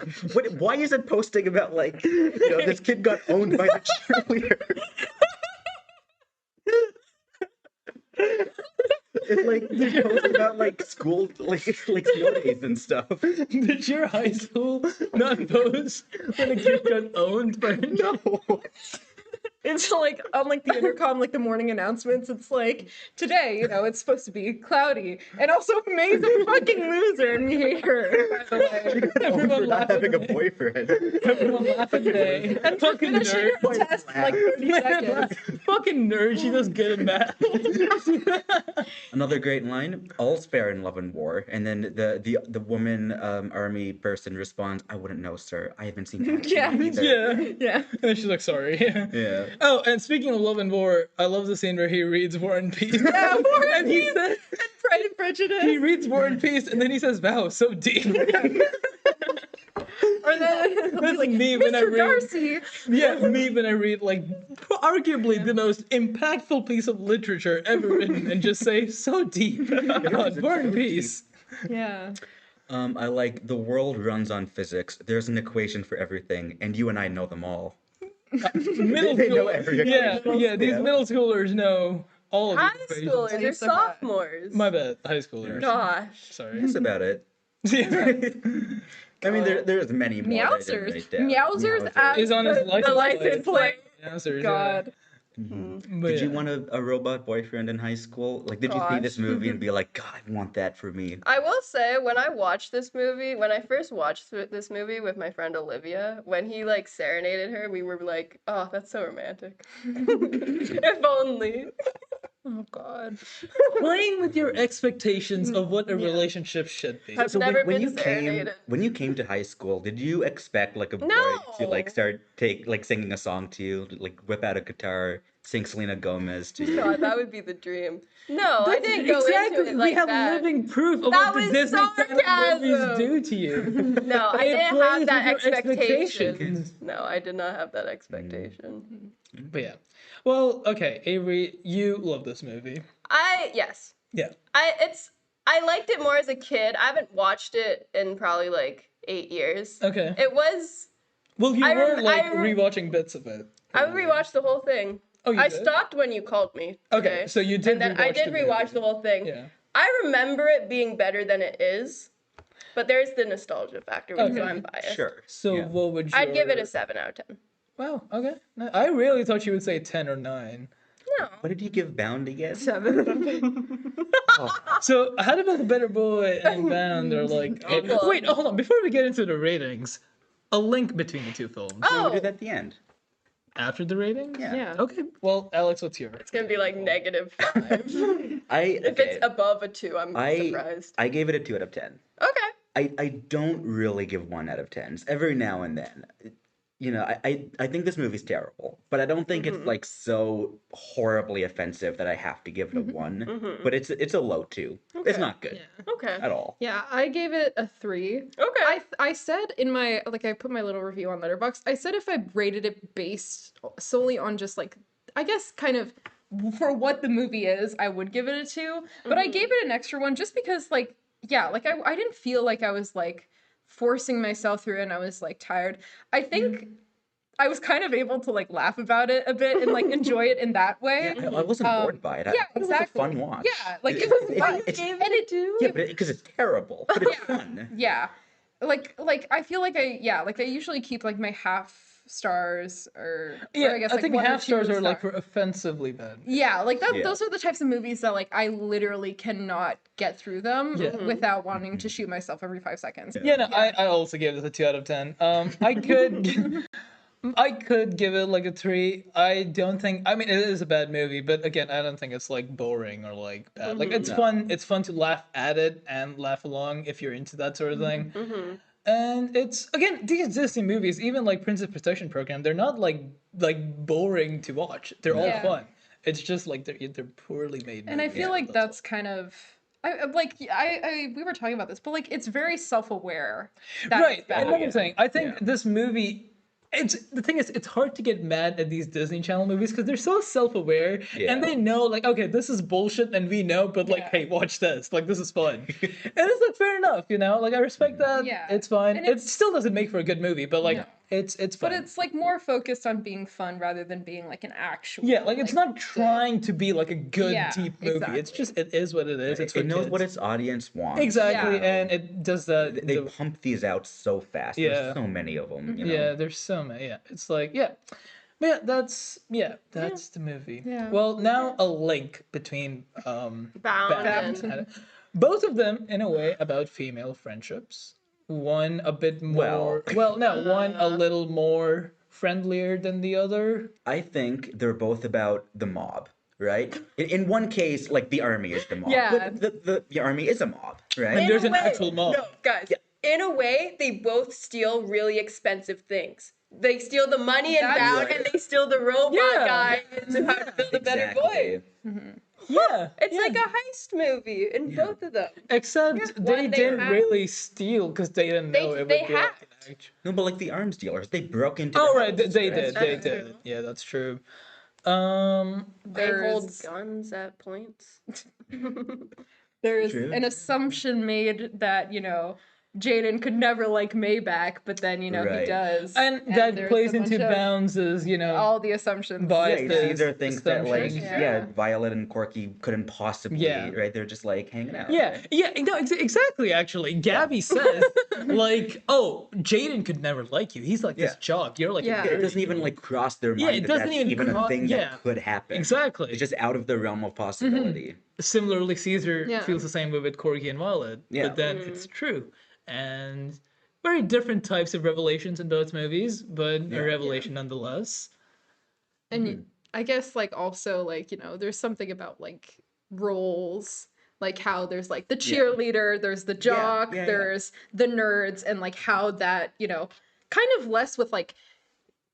Why is it posting about like this kid got owned by the cheerleader? It's like they post about like school like snow days and stuff. Did your high school not post when a kid got owned by No. It's like on like the intercom, like the morning announcements. It's like today, it's supposed to be cloudy, and also May's a fucking loser, and we hate her. By the way, Everyone For not laughing having a at me. boyfriend. Everyone laughing today. and for Fucking finishing her nerd. test in like 30 seconds. Fucking nerd. She does good at math. Another great line: "All's fair in love and war." And then the woman army person responds, "I wouldn't know, sir. I haven't seen action Yeah. either." Yeah. Yeah. And then she's like, sorry. Yeah. Oh, and speaking of love and war, I love the scene where he reads War and Peace. Yeah, War and and he Peace. says, Pride and Prejudice. he reads War and Peace, and then he says, "Wow, so deep." Or then That's like, me when I Mr. read. Darcy. Yeah, me when I read like arguably the most impactful piece of literature ever written, and just say, "So deep." God, War and so Peace. Yeah. I like the world runs on physics. There's an equation for everything, and you and I know them all. Middle They know school. every Yeah, equation. yeah. These Yeah. middle schoolers know all of High these equations. schoolers, they're so bad. sophomores. My bad, high schoolers. Gosh. Sorry. That's about it. I mean, there's many more. that I didn't Meowsers. write down. Meowsers at Is on his the license license plate. Yeah, sorry, God. But Did you yeah. want a robot boyfriend in high school? Like, did you see this Gosh. movie and be like, God, I want that for me? I will say, when I watched this movie, when I first watched this movie with my friend Olivia, when he like serenaded her, we were like, "Oh, that's so romantic." If only. Oh God. Playing with your expectations of what a relationship should be. I've never been you came serenaded. when you came to high school, did you expect like a boy to like No. start singing a song to you, like whip out a guitar, sing Selena Gomez to you? God, that would be the dream. No, I didn't go exactly. into it like we have that. living proof of That what the was Disney Channel movies sarcasm. do to you. No, I It didn't plays have with that your expectation. expectations. No, I did not have that expectation. But yeah. Well, okay, Avery, you love this movie. Yes. Yeah. I liked it more as a kid. I haven't watched it in probably like 8 years. Okay. It was. Well, you I were rem- like I rem- rewatching bits of it. I rewatched the whole thing. Oh, you I did? stopped when you called me. Okay, today, so you did And then I rewatch did the movie. rewatch the whole thing. Yeah. I remember it being better than it is, but there's the nostalgia factor, which Okay. I'm biased. Sure. So yeah. what would you? I'd give it a 7 out of 10. Wow. Okay. No, I really thought you would say 10 or 9. No. What did you give Bound again? 7. So how about the Better Boy and Bound are like? Equal. Wait, hold on. Before we get into the ratings, a link between the two films. Oh, We'll do that at the end. After the ratings? Yeah. Yeah. Okay. Well, Alex, what's yours? it's gonna be like -5. If it's above a 2, I'm surprised. I gave it a 2 out of 10. Okay. I don't really give 1 out of 10s. Every now and then. I think this movie's terrible, but I don't think it's like so horribly offensive that I have to give it a 1. But it's a low 2. It's Okay. not good Okay. at all. Yeah, I gave it a 3. Okay. I said in my I put my little review on Letterboxd. I said if I rated it based solely on just like I guess kind of for what the movie is, I would give it a 2. But I gave it an extra 1 just because like I didn't feel like I was like forcing myself through it and I was like tired. I think I was kind of able to like laugh about it a bit and like enjoy it in that way. Yeah, I wasn't bored by it. I Yeah, thought exactly. It was a fun watch. Yeah, like it was fun. it's- Gave and it a 2? Yeah, because it's terrible, but it's fun. Yeah. Like I feel like I usually keep like my half stars or Yeah, I guess I like think 1 or half stars 2 are like for stars. offensively bad. Yeah, like that. Yeah. Those are the types of movies that like I literally cannot get through them Yeah. without wanting to shoot myself every 5 seconds. Yeah, no, I also gave this a 2 out of 10. I could give it like a 3. I don't think. I mean, it is a bad movie, but again, I don't think it's like boring or like bad. Like it's No. fun. It's fun to laugh at it and laugh along if you're into that sort of thing. And it's again these Disney movies, even like Princess Protection Program, they're not like boring to watch. They're all Yeah. fun. It's just like they're poorly made. And I movies, feel like all. that's kind of we were talking about this, but like it's very self-aware. That Right. it's bad. Another thing, I think Yeah. this movie. The thing is, it's hard to get mad at these Disney Channel movies because they're so self-aware Yeah. and they know, like, okay, this is bullshit and we know, but like, Yeah. hey, watch this, like, this is fun, and it's like fair enough, you know, like I respect that. Yeah. It's fine. And It it's- still doesn't make for a good movie, but like, No. it's fun. But it's like more focused on being fun rather than being like an actual. yeah, like it's not trying to be like a good Yeah, deep movie. It's exactly. just it is what it is. It's for It knows kids. what its audience wants. exactly, Yeah. and it does that. They the- pump these out so fast. Yeah. There's so many of them. You know? Yeah, there's so many. Yeah, it's like but that's the movie. Yeah. Well, now a link between Bound Bound and and both of them in a way about female friendships. One a bit more. Well, no, one a little more friendlier than the other. I think they're both about the mob, right? In one case, like the army is the mob. Yeah. But the army is a mob, right? And there's a an way- actual mob. No, guys. In a way, they both steal really expensive things. They steal the money and That's Bound, right. and they steal the robot Yeah. guy in How to Build a Better Boy. Yeah, It's yeah. like a heist movie in both of them. Except Yeah. they One they didn't have- really steal because they didn't They- know it would they be like hacked. an action. No, but like the arms dealers, they broke into. Oh the right, house, they right? did. They That's did. true. Yeah, that's true. They hold There's- guns at points. There's True. an assumption made that, you know, Jaden could never like Maybach, but then, you know, he Right. does. And that there's plays a into bunch of- Bounds as, you know, all the assumptions. Bias. Yeah, Biases, these are things that like assumptions. Yeah. Violet and Corky couldn't possibly, Yeah. right? They're just like hanging out. Yeah, yeah, no, exactly. Actually, Gabby says, like, "Oh, Jaden could never like you. He's like this Yeah. jock. You're like, a Yeah. It nerd." doesn't even like cross their Yeah, mind it that doesn't that's even even a thing yeah. that could happen. Exactly. It's just out of the realm of possibility. Similarly, Caesar Yeah. feels the same way with Corky and Violet. Yeah. But then it's true, and very different types of revelations in both movies, but Yeah. a revelation nonetheless. And I guess like also like, you know, there's something about like roles, like how there's like the cheerleader, there's the jock, yeah. there's the nerds, and like how that, you know, kind of less with like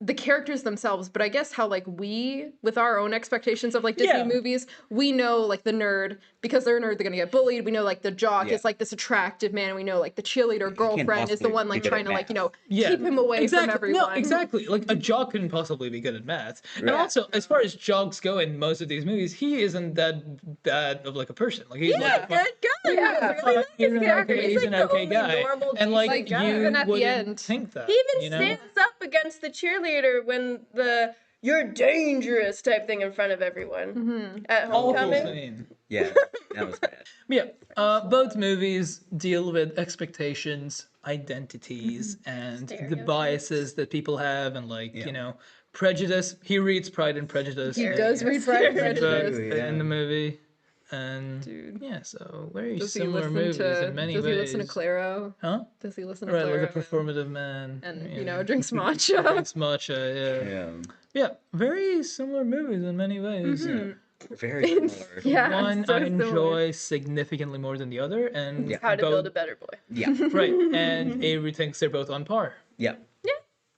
the characters themselves, but I guess how like we, with our own expectations of like Disney Yeah. movies, we know like the nerd, because they're a nerd, they're gonna get bullied. We know like the jock Yeah. is like this attractive man. We know like the cheerleader can't girlfriend is the possibly one like be good at trying to like, you know, Yeah. keep him away exactly. from everyone. No, exactly. Like a jock couldn't possibly be good at math. And Right. also, as far as jocks go in most of these movies, he isn't that bad of like a person. Like he's He's like a good guy. Yeah, I really like he's his an character. okay, he's an the okay only guy. normal, And like decent guy. you Even at the wouldn't end. think that. He even you know? stands up against the cheerleader when the "you're dangerous" type thing in front of everyone at Awful homecoming. scene. Yeah, that was bad. Yeah, both movies deal with expectations, identities, and the Stereotypes. biases that people have, and like Yeah. you know, prejudice. He reads Pride and Prejudice. He in- does read Pride and in the- Prejudice. Yeah. in the movie, and Dude. yeah, so very Does he similar listen movies to in many does ways. he listen to Claro? Huh? Does he listen to Right, Claro? like a performative man, And you know, drinks matcha. drinks matcha. Yeah. Yeah, Yeah, very similar movies in many ways. very similar. Yeah, One so I similar. enjoy significantly more than the other, and Yeah. How to both- Build a Better Boy. Yeah, right, and Avery thinks they're both on par, yeah,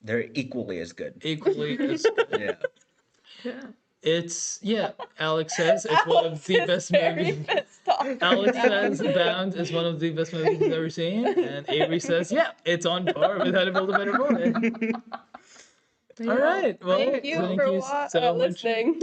they're equally as good. equally as Yeah, Yeah. it's Alex says it's one of the best movies. Alex says Bound is one of the best movies he's ever seen, and Avery says it's on par with How to Build a Better Boy. All right, well, Thank you for so much. listening.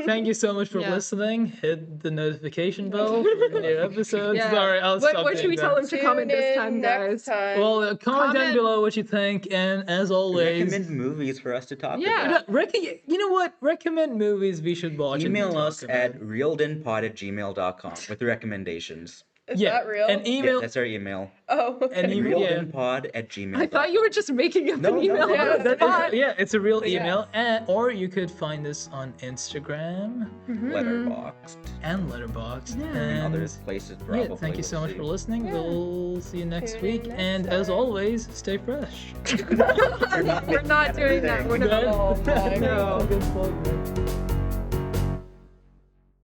Thank you so much for Yeah. listening. Hit the notification bell for new episodes. Yeah. Sorry, I'll stop What should we doing tell that. him to comment this time, Next guys? time. Well, comment down Comment. below what you think, and as always, recommend movies for us to talk Yeah. about. you know what? Recommend movies we should watch. and Email talk us about. at reeledinpod@gmail.com with recommendations. Is that real? An Yeah, email. that's our email. Oh, okay. an email. Yeah. reeledinpod@gmail.com. I thought you were just making up No, an email. no, Yeah, that Fine. it's a real Yeah. email, or you could find us on Instagram Letterboxd and Letterboxd Yeah. and other places probably. Yeah, thank you so we'll much see. for listening. Yeah. We'll see you next Tune in week, next and as time. always, stay fresh. We're not doing that. We're not. Good? Oh my No, God. good plug, man.